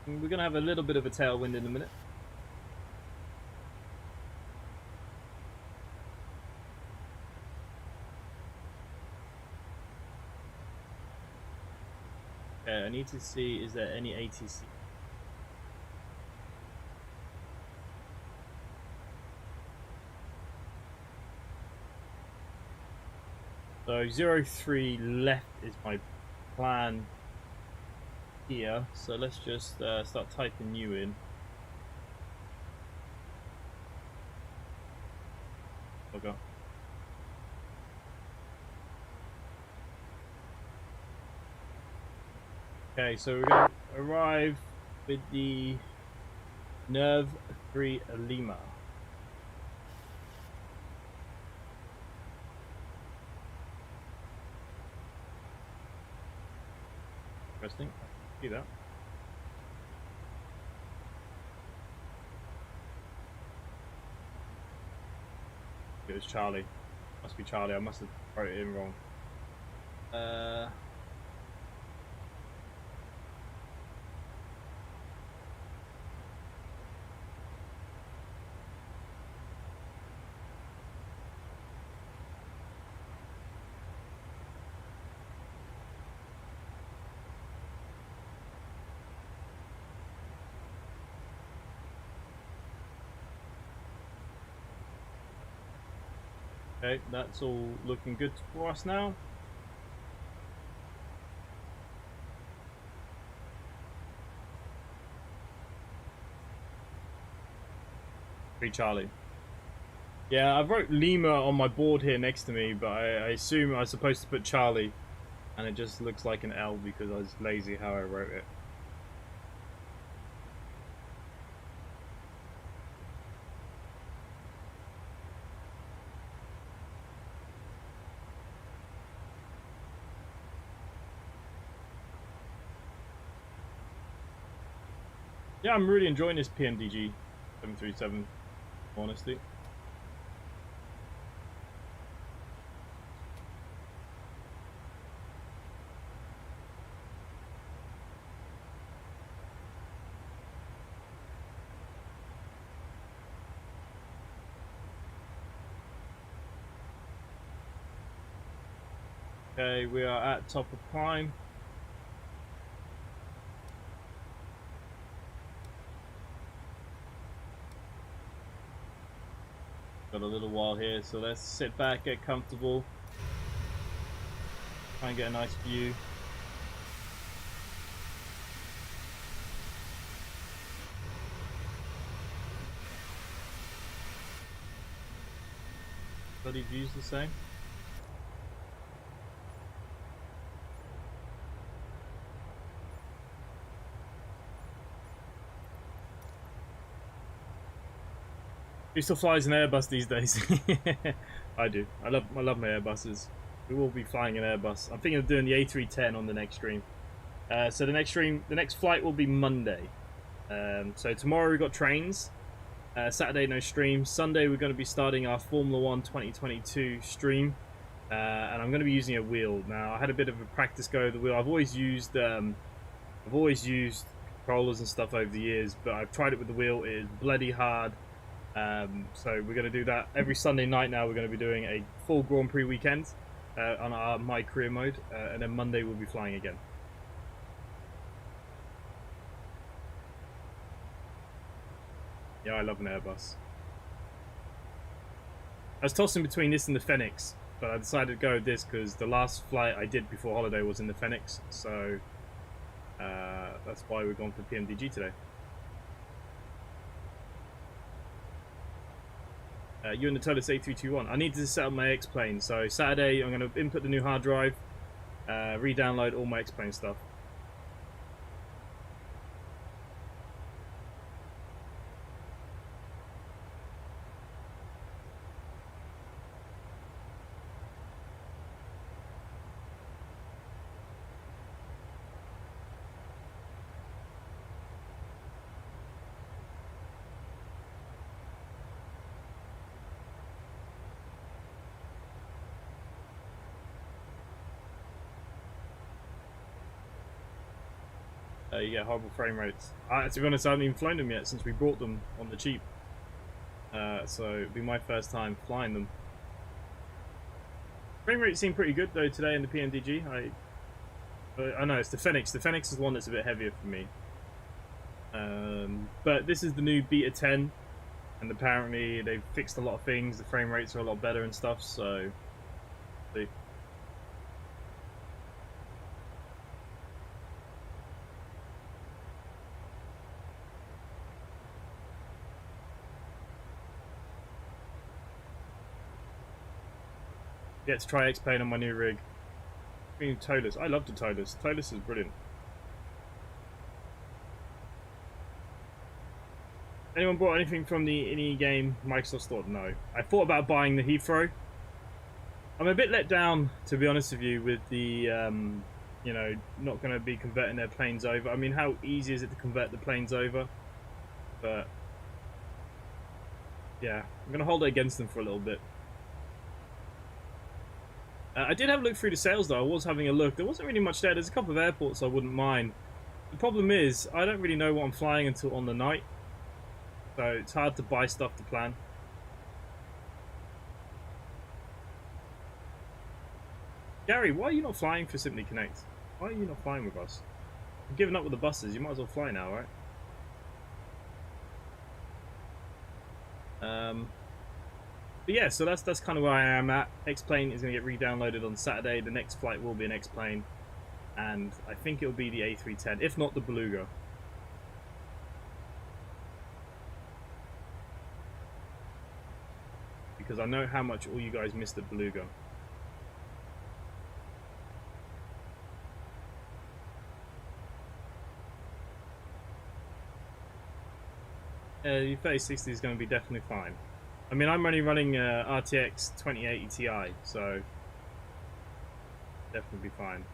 We're going to have a little bit of a tailwind in a minute. Okay, I need to see, is there any ATC? So 03 left is my plan here. So let's just start typing you in. Okay. Okay, so we're going to arrive with the Nerve 3 Lima. Interesting. See that. It was Charlie. Must be Charlie. I must have wrote it in wrong. Okay, that's all looking good for us now. Charlie. Yeah, I wrote Lima on my board here next to me, but I assume I was supposed to put Charlie, and it just looks like an L because I was lazy how I wrote it. Yeah, I'm really enjoying this PMDG 737, honestly. Okay, we are at top of climb. Got a little while here, so let's sit back, get comfortable, try and get a nice view. Bloody view's the same. Who still flies an Airbus these days? I do. I love my Airbuses. We will be flying an Airbus. I'm thinking of doing the A310 on the next stream. So the next flight will be Monday. So tomorrow we've got trains. Saturday no stream. Sunday we're going to be starting our Formula 1 2022 stream. And I'm going to be using a wheel. Now I had a bit of a practice go of the wheel. I've always used controllers and stuff over the years, but I've tried it with the wheel. It is bloody hard. So we're going to do that every Sunday night now. We're going to be doing a full Grand Prix weekend on our My Career mode, and then Monday we'll be flying again. Yeah, I love an Airbus. I was tossing between this and the Fenix, but I decided to go with this because the last flight I did before holiday was in the Fenix, so that's why we're going for PMDG today. You and the Totus A321. I need to set up my X-Plane, so Saturday I'm going to input the new hard drive, re-download all my X-Plane stuff. You get horrible frame rates. To be honest, I haven't even flown them yet since we brought them on the cheap. So it'll be my first time flying them. Frame rates seem pretty good though today in the PMDG. I know it's the Phoenix. The Phoenix is the one that's a bit heavier for me. But this is the new Beta 10, and apparently they've fixed a lot of things. The frame rates are a lot better and stuff. So, see. Get to try X-Plane on my new rig. Being Tolus. I love the Tolus. Tolus is brilliant. Anyone bought anything from the in-game Microsoft store? No. I thought about buying the Heathrow. I'm a bit let down, to be honest with you, with the, you know, not going to be converting their planes over. I mean, how easy is it to convert the planes over? But, yeah, I'm going to hold it against them for a little bit. I did have a look through the sales though. I was having a look. There wasn't really much there. There's a couple of airports I wouldn't mind. The problem is I don't really know what I'm flying until on the night, so it's hard to buy stuff to plan. Gary, why are you not flying for Simply Connect? Why are you not flying with us? You've given up with the buses. You might as well fly now, right? But yeah, so that's kind of where I am at. X-Plane is going to get re-downloaded on Saturday. The next flight will be an X-Plane, and I think it will be the A310, if not the Beluga. Because I know how much all you guys missed the Beluga. The 3060 is going to be definitely fine. I mean, I'm only running RTX 2080 Ti, so definitely be fine.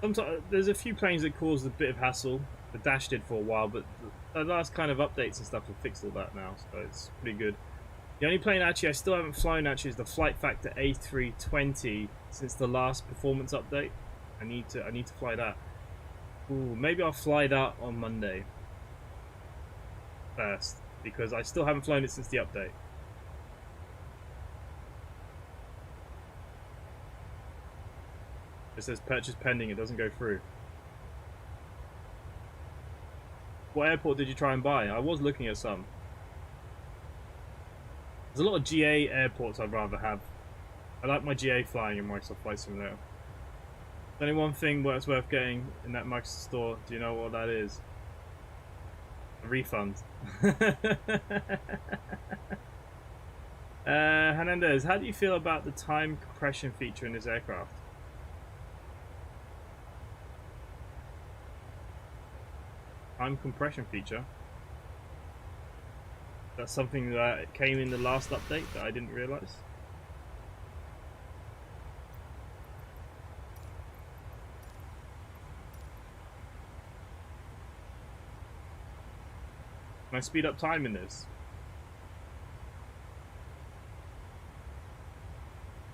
Sometimes there's a few planes that caused a bit of hassle. The Dash did for a while, but the last kind of updates and stuff have fixed all that now, so it's pretty good. The only plane actually I still haven't flown actually is the Flight Factor A320 since the last performance update. I need to fly that. Ooh, maybe I'll fly that on Monday first, because I still haven't flown it since the update. It says purchase pending, it doesn't go through. What airport did you try and buy? I was looking at some. There's a lot of GA airports I'd rather have. I like my GA flying in Microsoft Flight Simulator. There's only one thing that's worth getting in that Microsoft store. Do you know what that is? A refund. Hernandez, how do you feel about the time compression feature in this aircraft? Time compression feature? That's something that came in the last update that I didn't realise. Can I speed up time in this?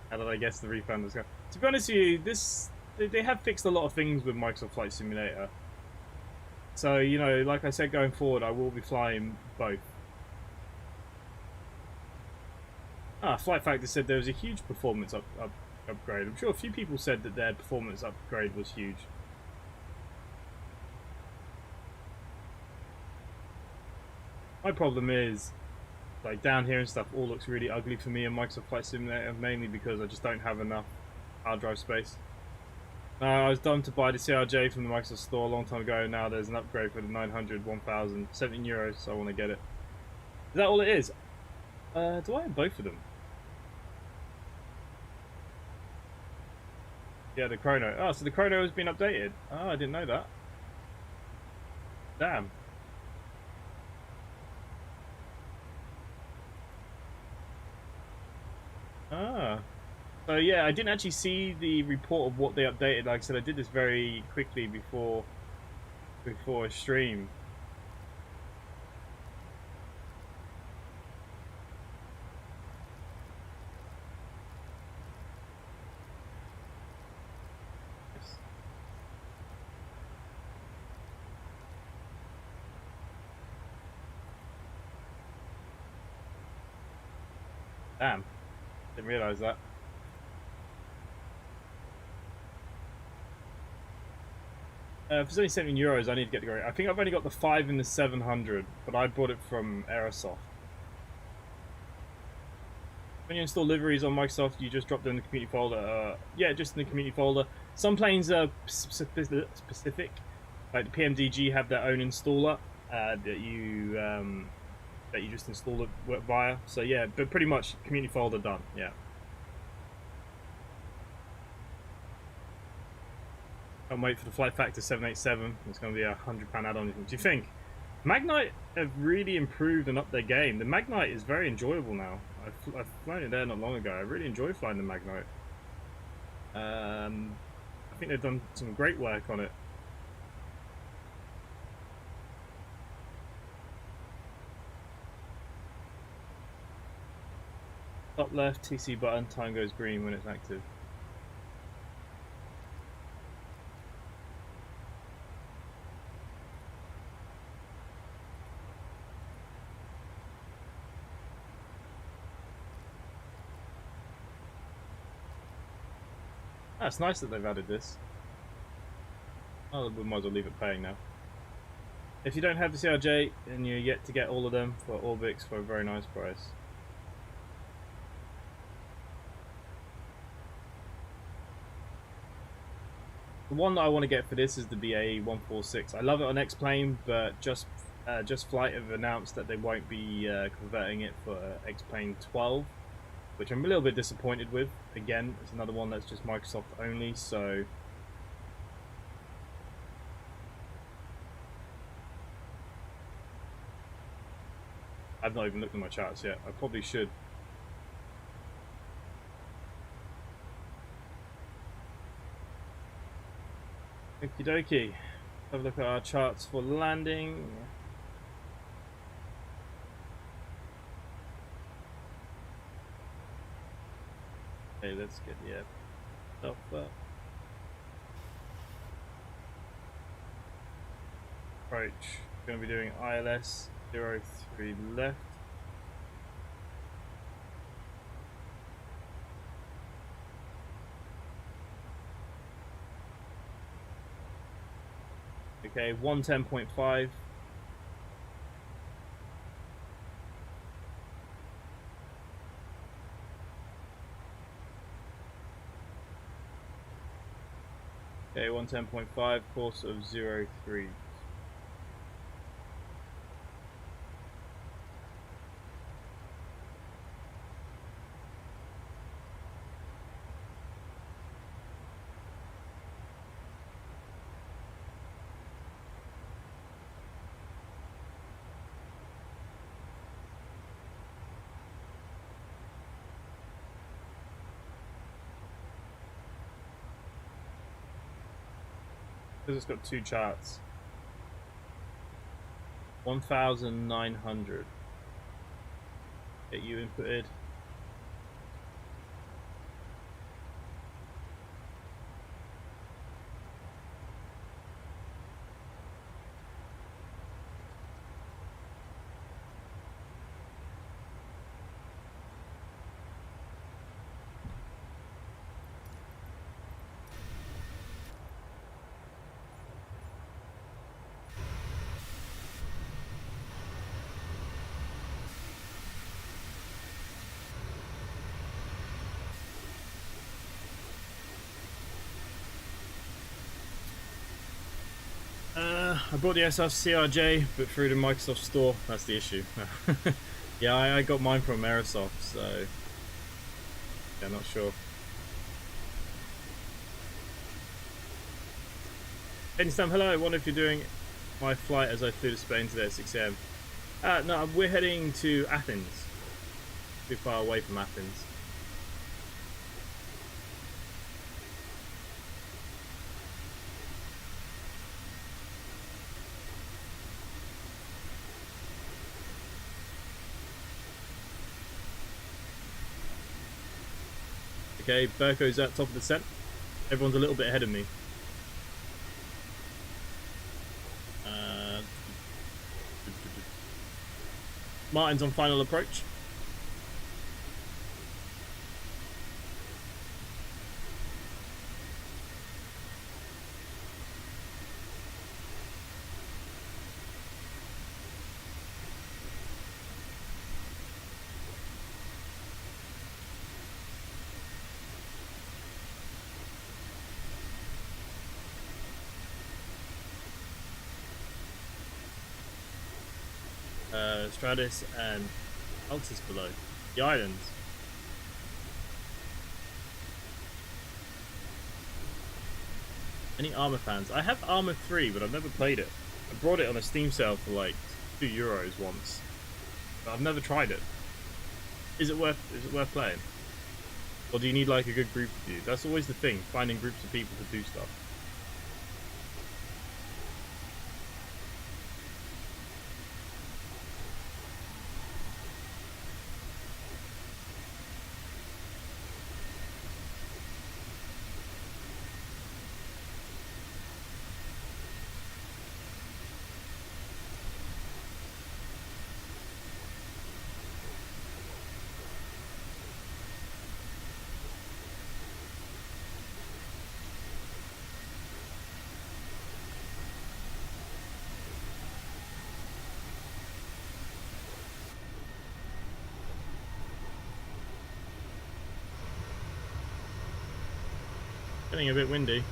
How did I guess the refund was going? To be honest with you, they have fixed a lot of things with Microsoft Flight Simulator. So, you know, like I said, going forward, I will be flying both. Flight Factor said there was a huge performance upgrade. I'm sure a few people said that their performance upgrade was huge. My problem is, like, down here and stuff all looks really ugly for me in Microsoft Flight Simulator, mainly because I just don't have enough hard drive space. I was done to buy the CRJ from the Microsoft store a long time ago. Now there's an upgrade for the 900, 1000, 17 euros, so I want to get it. Is that all it is? Do I have both of them? Yeah, the Chrono. Oh, so the Chrono has been updated. Oh, I didn't know that. Damn. So yeah, I didn't actually see the report of what they updated. Like I said, I did this very quickly before a stream. Damn. Didn't realise that. If it's only €17, I need to get the grade. I think I've only got the 5 and the 700, but I bought it from Aerosoft. When you install liveries on Microsoft, you just drop them in the community folder. Yeah, just in the community folder. Some planes are specific. Like the PMDG have their own installer that you just install it via. So yeah, but pretty much community folder done. Yeah. Can't wait for the Flight Factor 787. It's going to be £100 add-on. What do you think? Magnite have really improved and upped their game. The Magnite is very enjoyable now. I've flown it there not long ago. I really enjoy flying the Magnite. I think they've done some great work on it. Top left, TC button, time goes green when it's active. It's nice that they've added this. Oh, we might as well leave it paying now. If you don't have the CRJ, then you're yet to get all of them for Orbix for a very nice price. The one that I want to get for this is the BA146. I love it on X-Plane, but Just Flight have announced that they won't be converting it for X-Plane 12. Which I'm a little bit disappointed with. Again, it's another one that's just Microsoft only, so... I've not even looked at my charts yet. I probably should. Okie dokie. Have a look at our charts for landing. Okay, let's get the air stuff up. Approach. Going to be doing ILS 03 left. Okay, 110.5. Okay, 110.5, course of 03. Because it's got two charts. 1,900. Get you inputted. I bought the SF CRJ, but through the Microsoft Store. That's the issue. Yeah, I got mine from Aerosoft, so yeah, not sure. Anytime, hello. I wonder if you're doing my flight as I flew to Spain today at 6 AM. No, we're heading to Athens. Too far away from Athens. Okay, Burko's at top of the set. Everyone's a little bit ahead of me. Martin's on final approach. Stratus and Altus below. The islands. Any Armour fans? I have Armour 3, but I've never played it. I brought it on a Steam sale for like €2 once, but I've never tried it. Is it worth playing? Or do you need like a good group of you? That's always the thing, finding groups of people to do stuff. Getting a bit windy.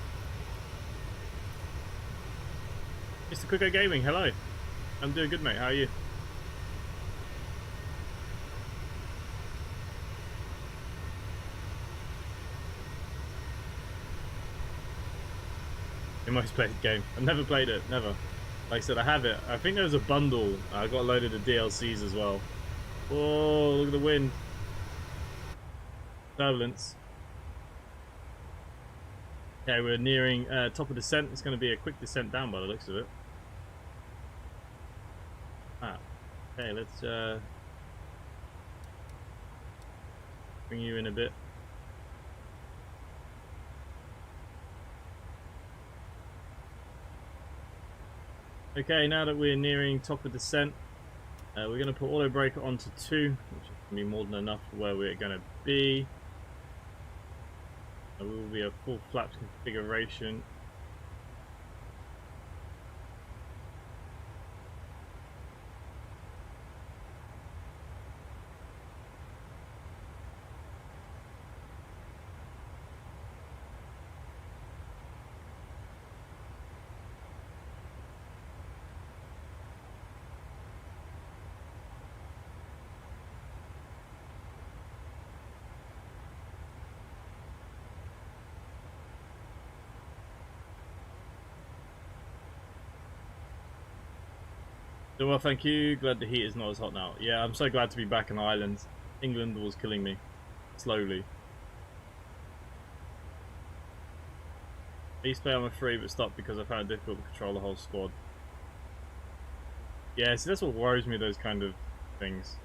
Mr. Quicker Gaming, hello. I'm doing good, mate. How are you? Your most played game. I've never played it, never. Like I said, I have it. I think there was a bundle. I got loaded of DLCs as well. Whoa, look at the wind. Turbulence. Okay, we're nearing top of descent. It's going to be a quick descent down by the looks of it. Ah, okay, let's bring you in a bit. Okay, now that we're nearing top of descent, we're going to put auto brake onto 2, which is going to be more than enough for where we're going to be. It will be a full flaps configuration. Well, thank you. Glad the heat is not as hot now. Yeah, I'm so glad to be back in Ireland. England was killing me. Slowly. I used to play Armour 3 but stopped because I found it difficult to control the whole squad. Yeah, see, that's what worries me, those kind of things.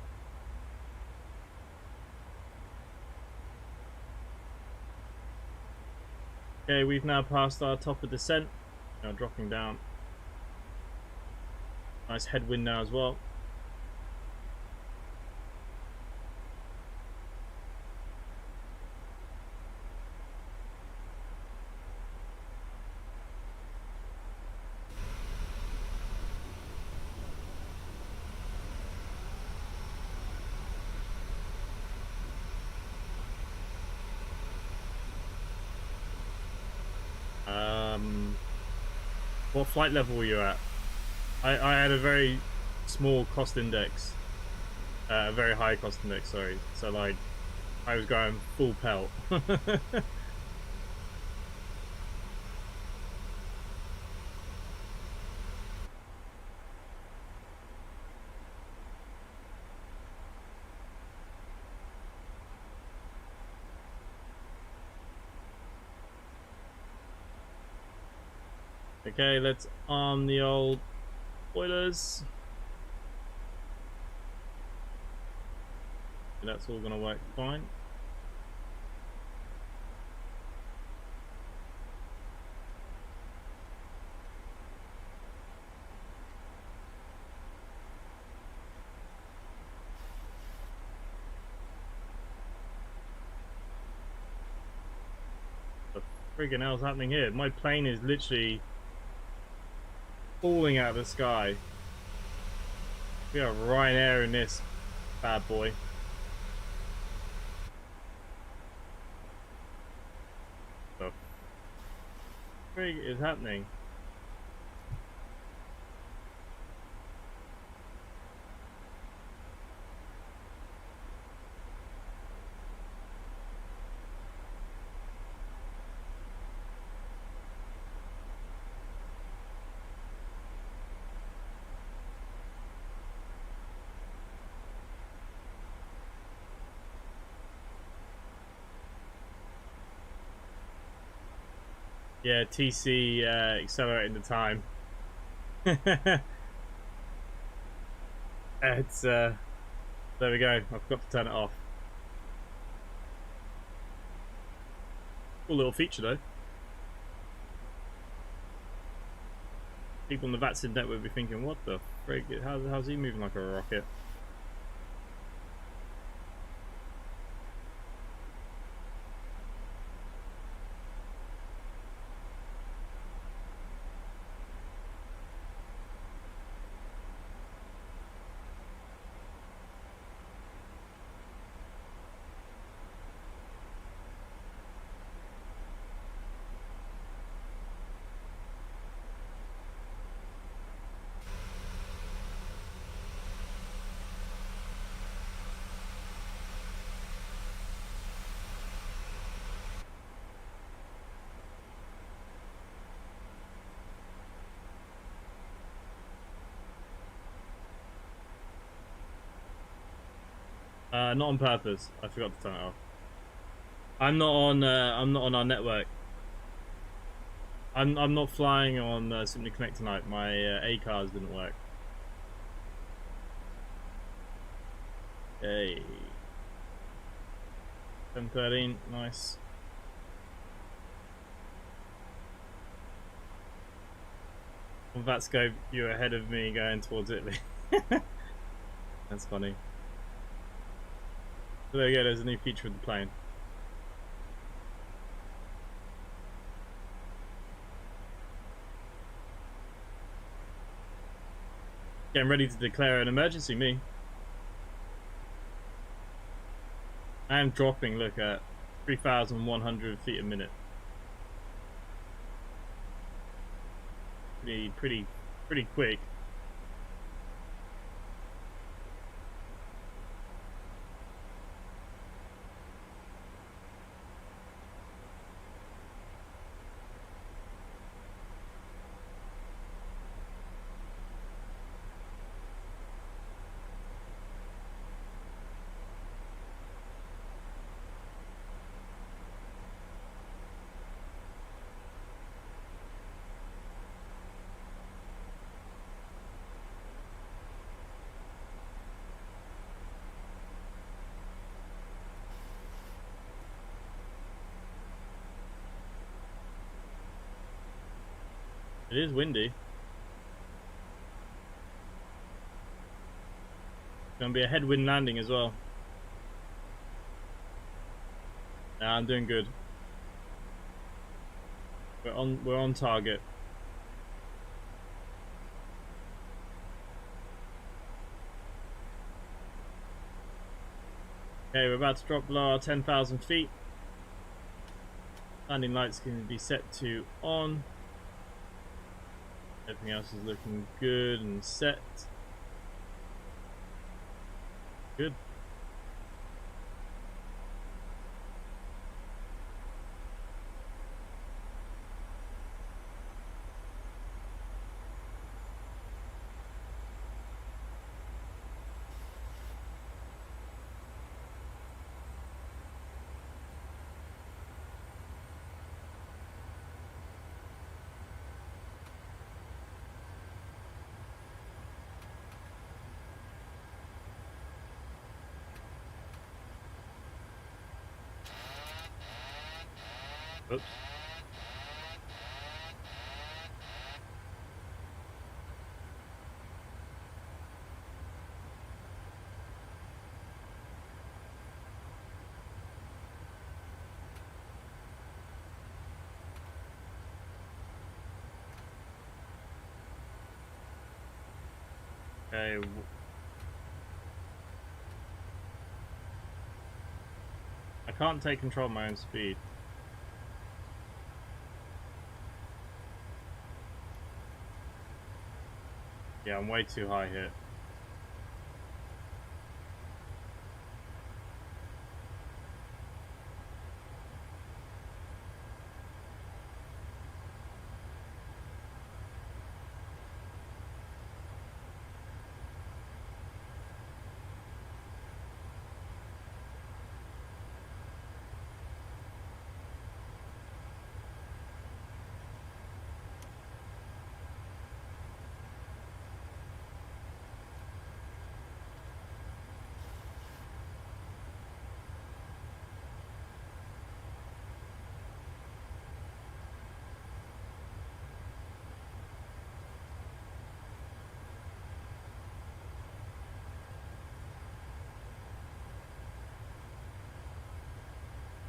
Okay, we've now passed our top of descent. Now dropping down. Nice headwind now as well. What flight level were you at? I had a very small cost index, a very high cost index, sorry. So like, I was going full pelt. Okay, let's arm the old spoilers. That's all gonna work fine. What the friggin' hell's happening here? My plane is literally falling out of the sky. We are Ryanair in this bad boy. What the frig is happening? Yeah, TC accelerating the time. It's there we go. I forgot to turn it off. Cool little feature though. People on the Vatsid network will be thinking, what the frig? How's he moving like a rocket? Not on purpose. I forgot to turn it off. I'm not on our network. I'm not flying on Simply Connect tonight. My A-cars didn't work. Hey. 10:13, nice. On that scope, you're ahead of me going towards Italy. That's funny. So there you go, there's a new feature of the plane. Getting ready to declare an emergency, me. I am dropping, look at 3,100 feet a minute. Pretty quick. It is windy. Gonna be a headwind landing as well. Nah, I'm doing good. We're on target. Okay, we're about to drop below our 10,000 feet. Landing lights going to be set to on. Everything else is looking good and set. Good. Oops. Okay. I can't take control of my own speed. Yeah, I'm way too high here.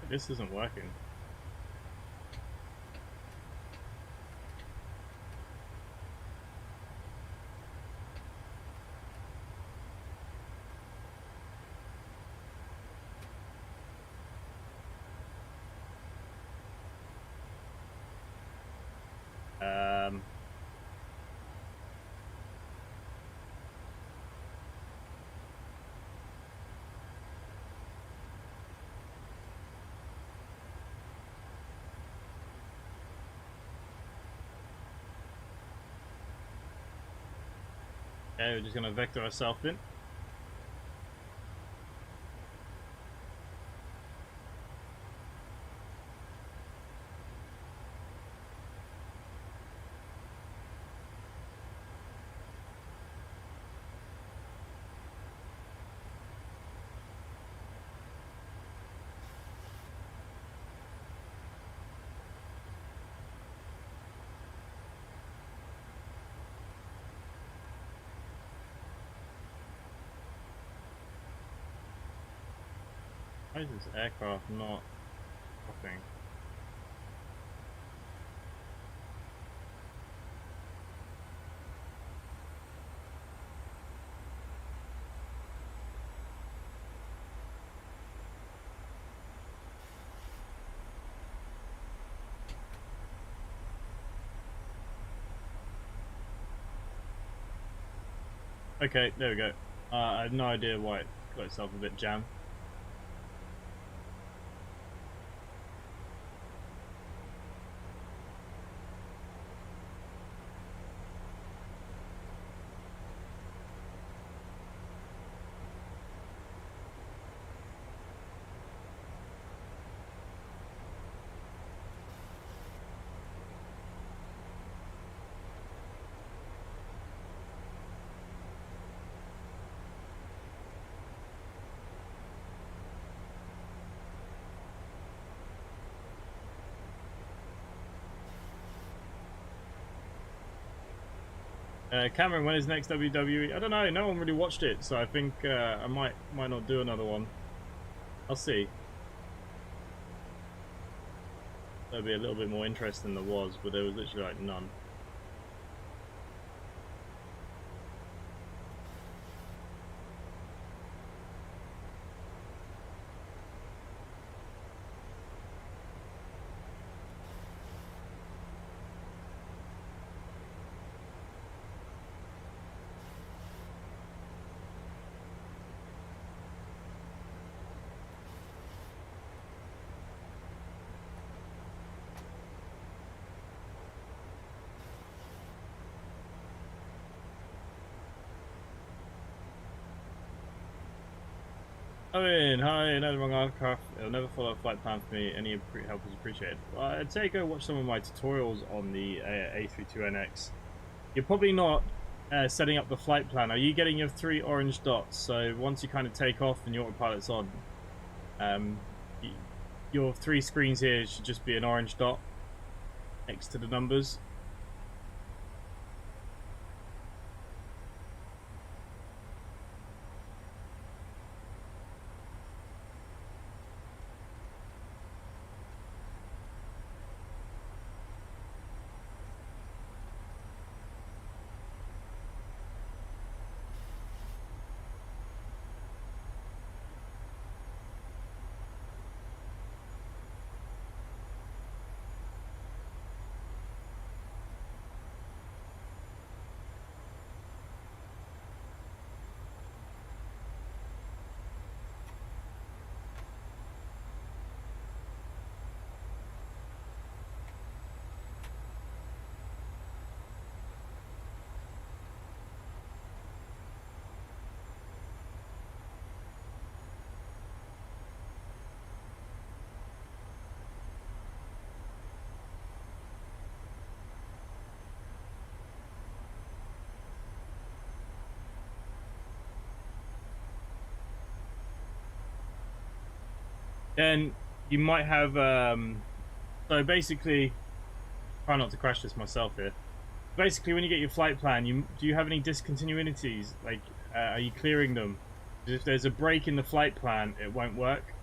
This isn't working. Okay, we're just going to vector ourselves in. Why is this aircraft not stopping? Okay, there we go. I have no idea why it got itself a bit jammed. Cameron, when is next WWE? I don't know. No one really watched it, so I think I might not do another one. I'll see. There'll be a little bit more interest than there was, but there was literally like none. Hi, another wrong aircraft. It'll never follow a flight plan for me. Any help is appreciated. Well, I'd say go watch some of my tutorials on the A32NX. You're probably not setting up the flight plan. Are you getting your 3 orange dots? So once you kind of take off and your autopilot's on, your 3 screens here should just be an orange dot next to the numbers. Then you might have so basically, try not to crash this myself here. Basically, when you get your flight plan, do you have any discontinuities? Like, are you clearing them? If there's a break in the flight plan, it won't work.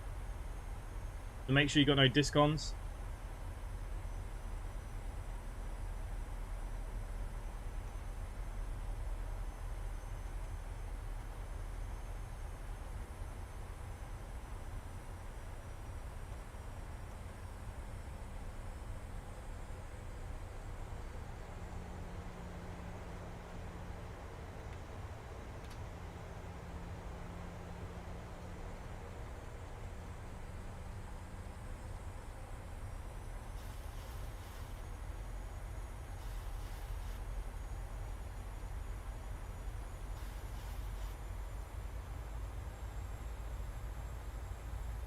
So make sure you got no discons.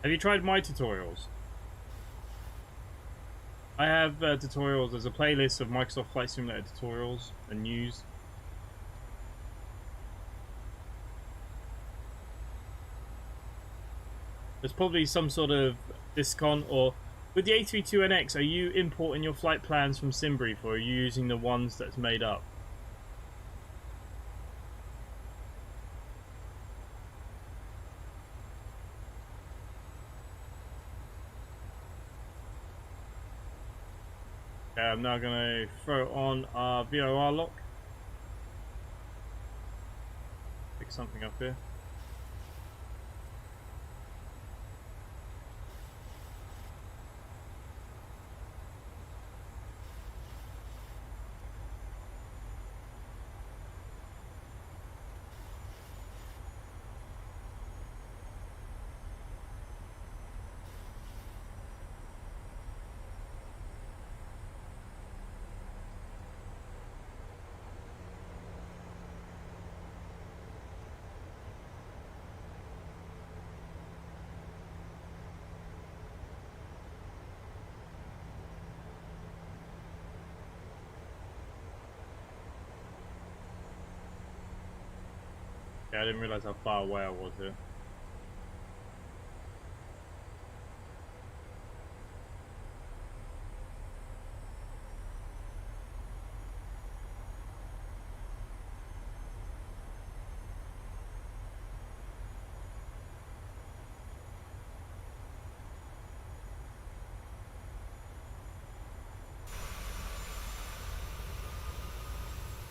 Have you tried my tutorials? I have tutorials. There's a playlist of Microsoft Flight Simulator tutorials and news. There's probably some sort of discount, or with the A32NX, are you importing your flight plans from SimBrief, or are you using the ones that's made up? Okay, I'm now going to throw on our VOR lock. Pick something up here. Yeah, I didn't realize how far away I was here.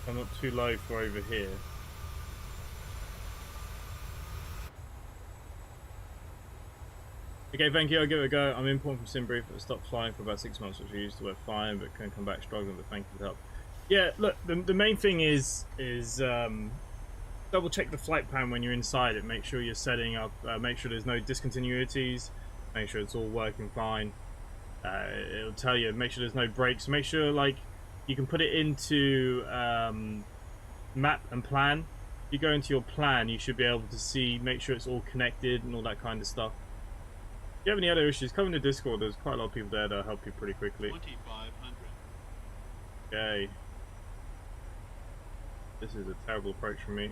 I'm not too low for over here. Okay, thank you. I'll give it a go. I'm importing from SimBrief. I stopped flying for about 6 months, which I used to work fine, but can come back struggling. But thank you for the help. Yeah, look, the main thing is double check the flight plan when you're inside it. Make sure you're setting up. Make sure there's no discontinuities. Make sure it's all working fine. It'll tell you. Make sure there's no breaks. Make sure like you can put it into map and plan. If you go into your plan, you should be able to see. Make sure it's all connected and all that kind of stuff. If you have any other issues, come into Discord. There's quite a lot of people there that'll help you pretty quickly. 2500. Okay. This is a terrible approach from me.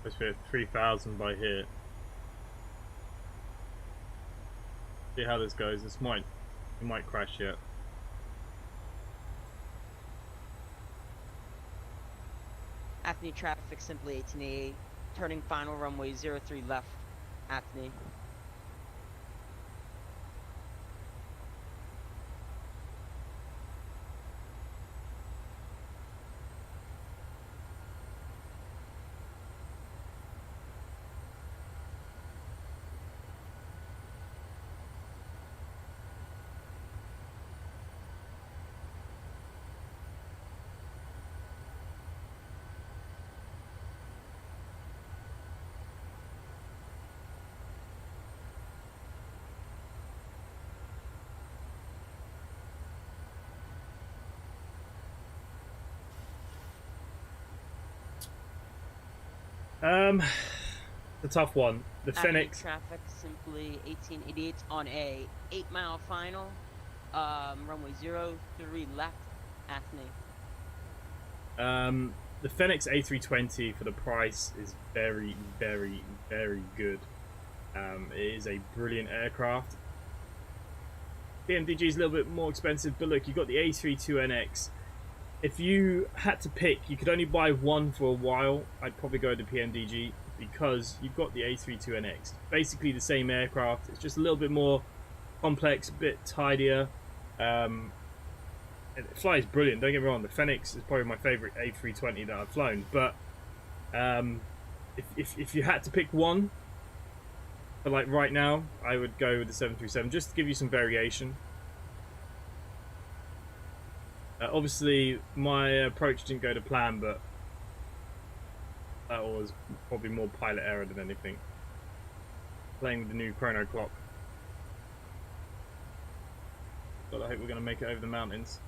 Supposed to be at 3,000 by here. See how this goes. It might crash yet. Athene traffic simply 1888, turning final runway 03 left, Athene. The tough one. The Avenue Phoenix. traffic simply 1888 on a 8-mile final. Runway 03 left, Athene. The Phoenix A320 for the price is very, very, very good. It is a brilliant aircraft. PMDG is a little bit more expensive, but look, you've got the A32NX. If you had to pick, you could only buy one for a while. I'd probably go to PMDG because you've got the A32NX. Basically the same aircraft. It's just a little bit more complex, a bit tidier. And it flies brilliant. Don't get me wrong. The Phoenix is probably my favorite A320 that I've flown. But if you had to pick one, but like right now, I would go with the 737 just to give you some variation. Obviously, my approach didn't go to plan, but that was probably more pilot error than anything. Playing with the new chrono clock. But I hope we're going to make it over the mountains.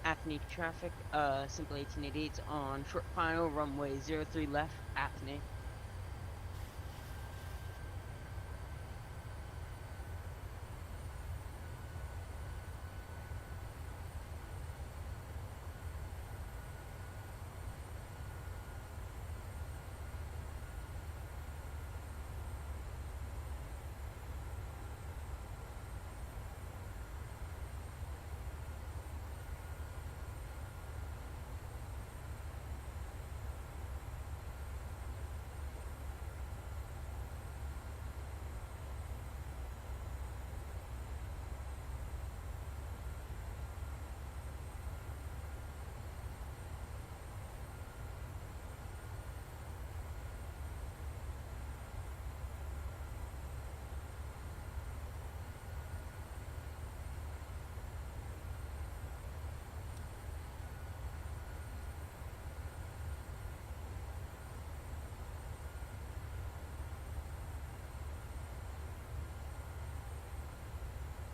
Athene traffic, simply 1888 on short final, runway 03 left, Athene.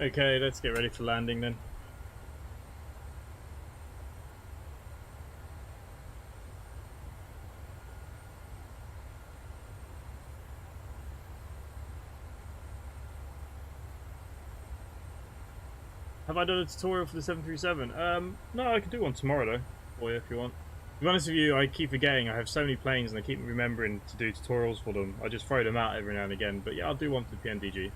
Okay, let's get ready for landing then. Have I done a tutorial for the 737? No, I could do one tomorrow though, for you if you want. To be honest with you, I keep forgetting I have so many planes and I keep remembering to do tutorials for them. I just throw them out every now and again, but yeah, I'll do one for the PMDG.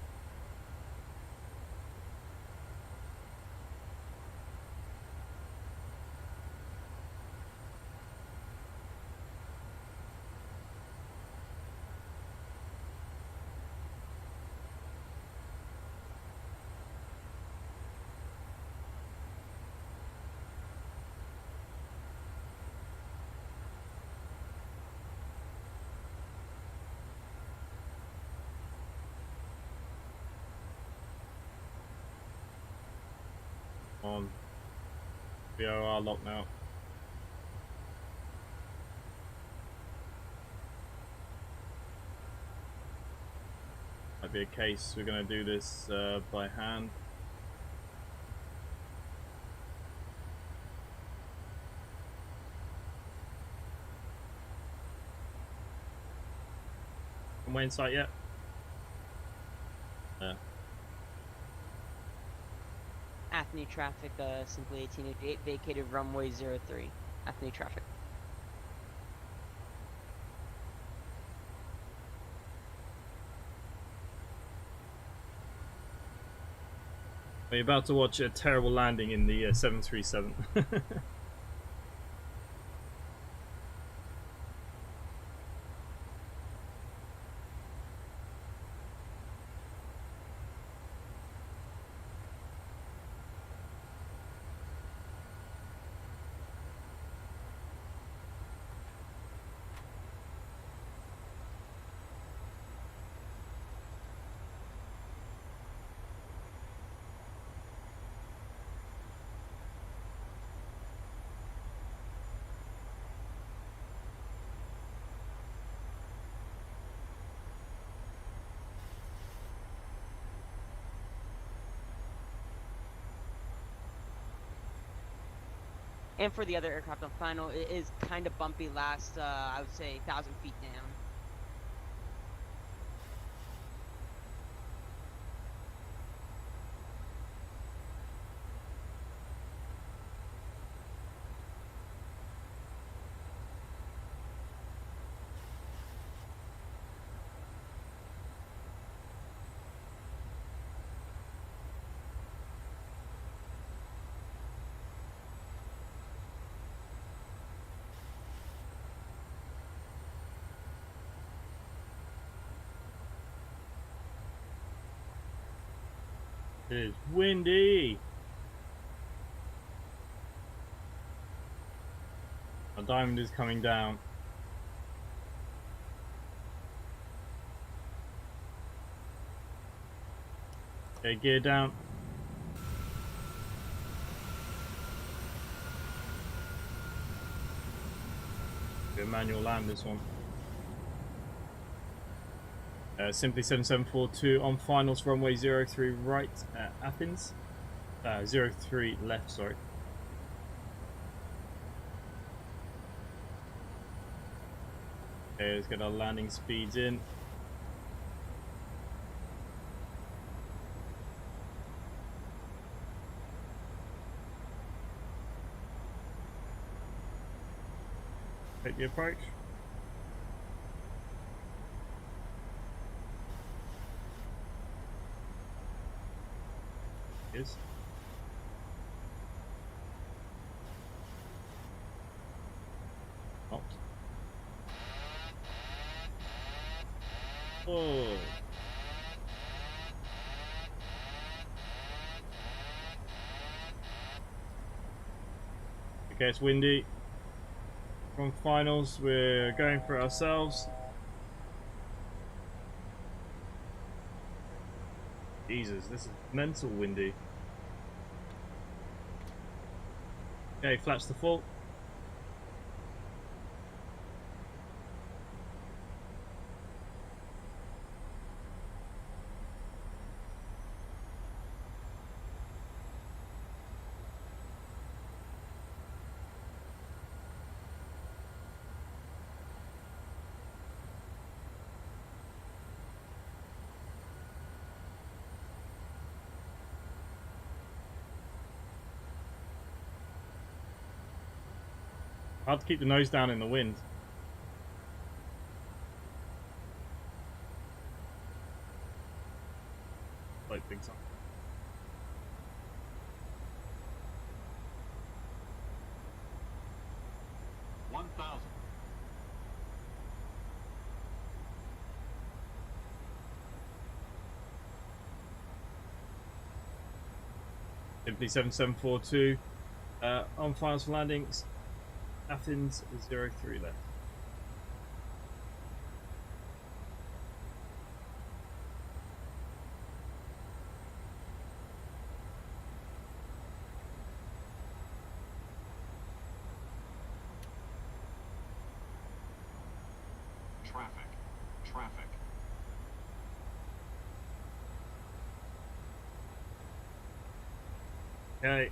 On VOR lock now. Might be a case we're going to do this by hand. Am I in sight yet? Yeah. Athene traffic, simply 1888, vacated runway 03. Athene traffic. We're about to watch a terrible landing in the 737. And for the other aircraft on final, it is kind of bumpy last, I would say, 1,000 feet down. It is windy. Our diamond is coming down. Okay, gear down. Do a manual land this one. Simply 7742 on finals, runway 03 right at Athens. 03 left, sorry. Okay, let's get our landing speeds in. Take the approach. Is. Not. Oh. Okay, it's windy. From finals, we're going for ourselves. Jesus, this is mental windy. Okay, flaps to full. Hard to keep the nose down in the wind. Like big time. Simply 7742 on finals for landings. Athens 03 left. Traffic. Okay.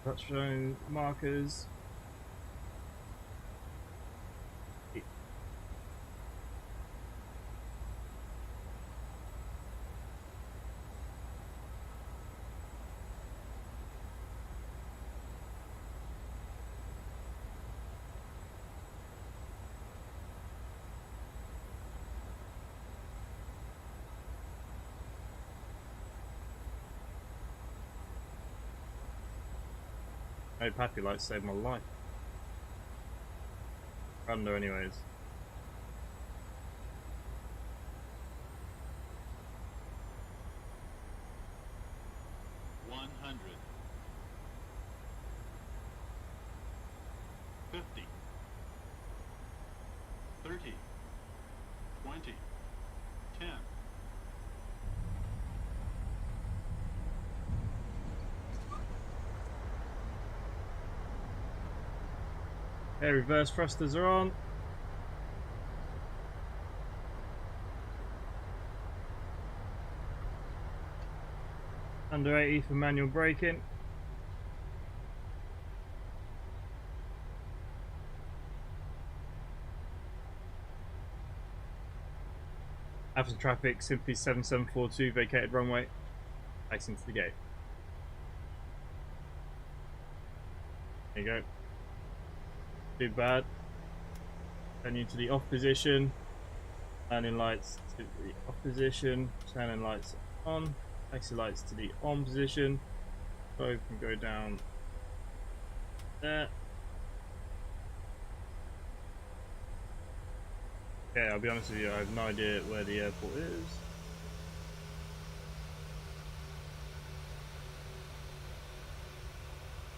Touchdown markers. No Pappy lights saved my life. Under anyways. Okay, reverse thrusters are on. Under 80 for manual braking. After traffic, simply 7742 vacated runway, facing to the gate. There you go. Too bad. Turn you to the off position. Landing lights to the off position. Turning lights on. Taxi lights to the on position. Both can go down there. Okay, I'll be honest with you, I have no idea where the airport is.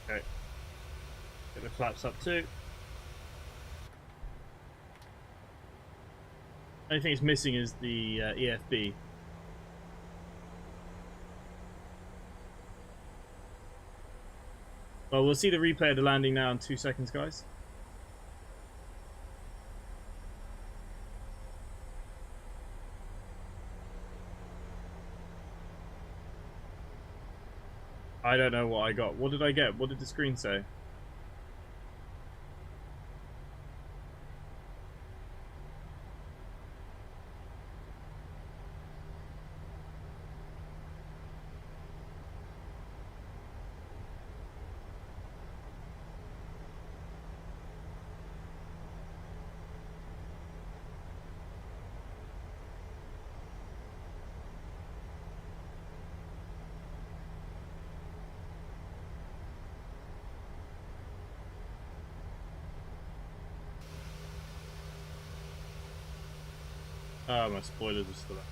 Okay. Get the flaps up too. The only thing it's missing is the EFB. Well, we'll see the replay of the landing now in 2 seconds, guys. I don't know what I got. What did I get? What did the screen say? Ah, my spoilers are still up.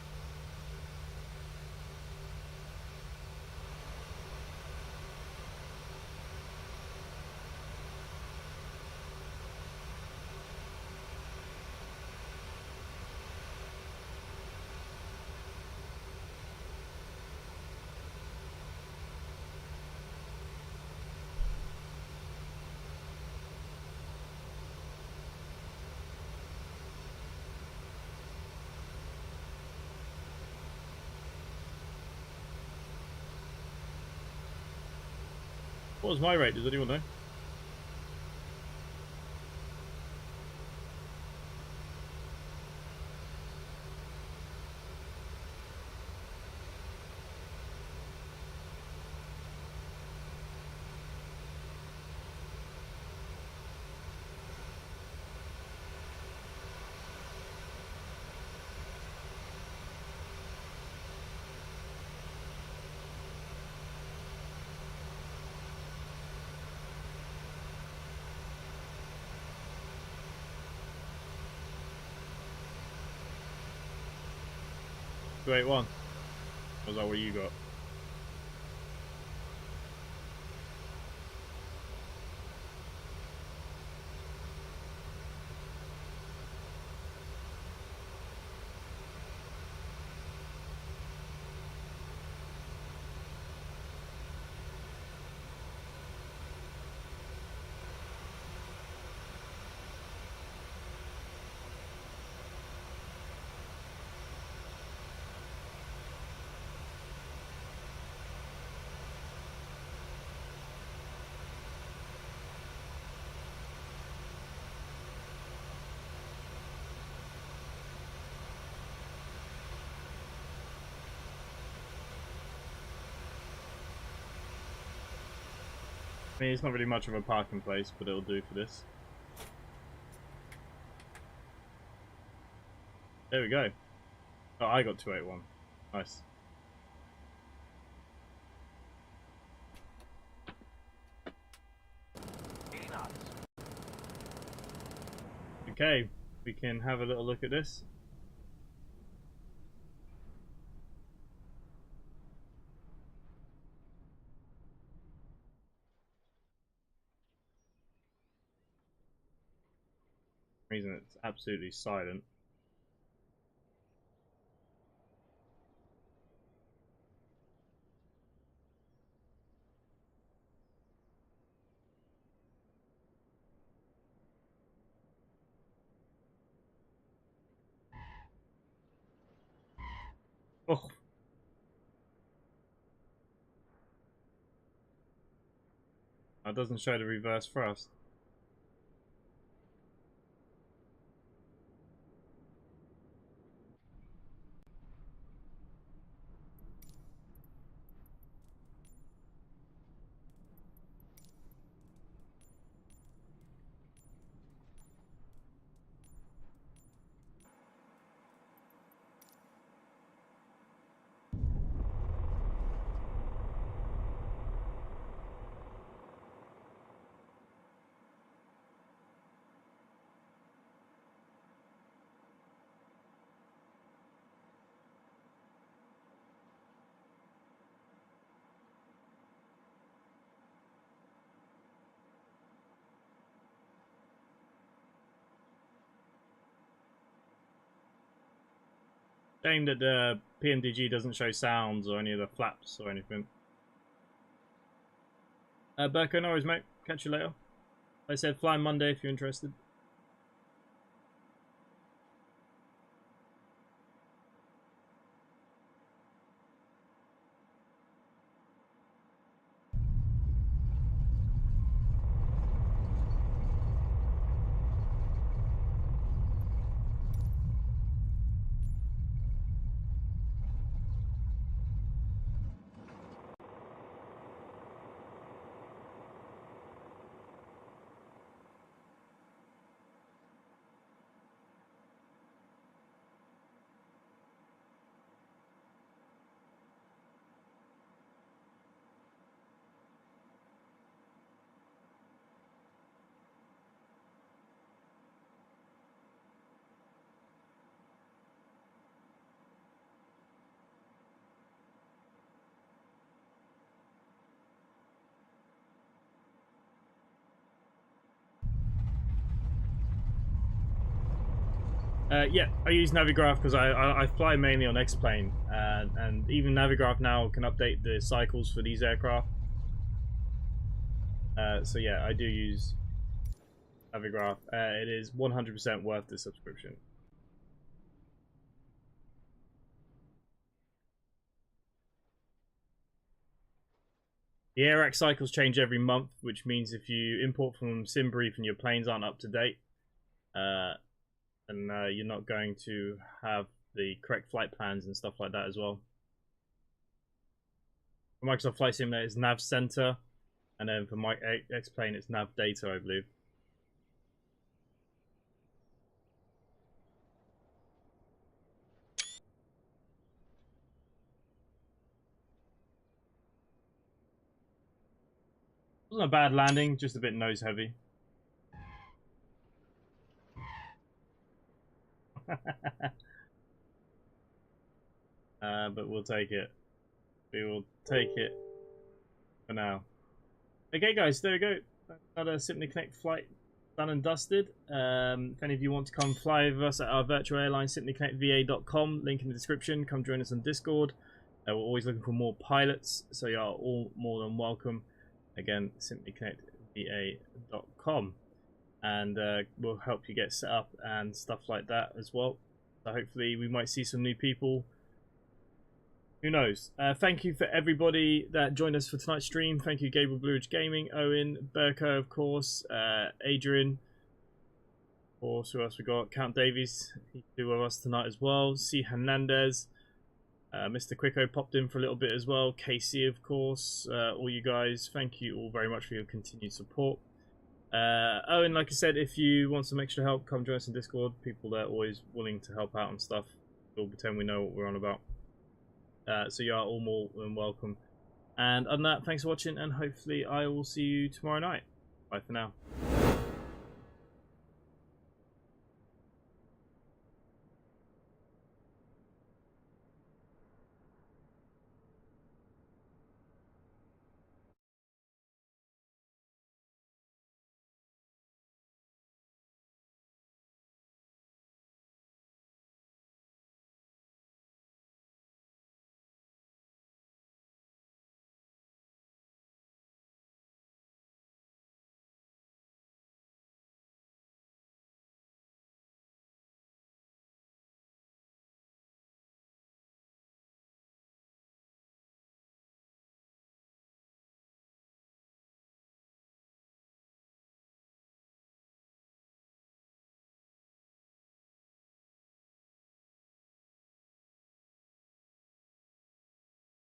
What was my rate? Does anyone know? Wait, one. Was that what you got? I mean, it's not really much of a parking place, but it'll do for this. There we go. Oh, I got 281. Nice. Okay, we can have a little look at this. For some reason it's absolutely silent. Oh. It doesn't show the reverse thrust. Shame that the PMDG doesn't show sounds or any of the flaps or anything. Berko, no worries, mate. Catch you later. Like I said, fly Monday if you're interested. Yeah, I use Navigraph because I fly mainly on X-Plane, and even Navigraph now can update the cycles for these aircraft. So yeah, I do use Navigraph. It is 100% worth the subscription. The AirX cycles change every month, which means if you import from SimBrief and your planes aren't up to date, and you're not going to have the correct flight plans and stuff like that as well. For Microsoft Flight Simulator, it's Nav Center, and then for my X-Plane, it's Nav Data, I believe. Wasn't a bad landing, just a bit nose heavy. But we'll take it. We will take it for now. Okay, guys, there we go. Another Simply Connect flight done and dusted. If any of you want to come fly with us at our virtual airline, simplyconnectva.com, link in the description. Come join us on Discord. We're always looking for more pilots, so you are all more than welcome. Again, simplyconnectva.com. And we'll help you get set up and stuff like that as well. So hopefully we might see some new people. Who knows? Thank you for everybody that joined us for tonight's stream. Thank you, Gabriel Blueridge Gaming, Owen, Berko, of course, Adrian, of course. Who else we got? Count Davies, he's with us tonight as well. C. Hernandez, Mr. Quicko popped in for a little bit as well. KC, of course. All you guys, thank you all very much for your continued support. Owen, like I said, if you want some extra help, come join us in Discord. People there are always willing to help out and stuff. We'll pretend we know what we're on about. So you are all more than welcome. And other than that, thanks for watching, and hopefully I will see you tomorrow night. Bye for now.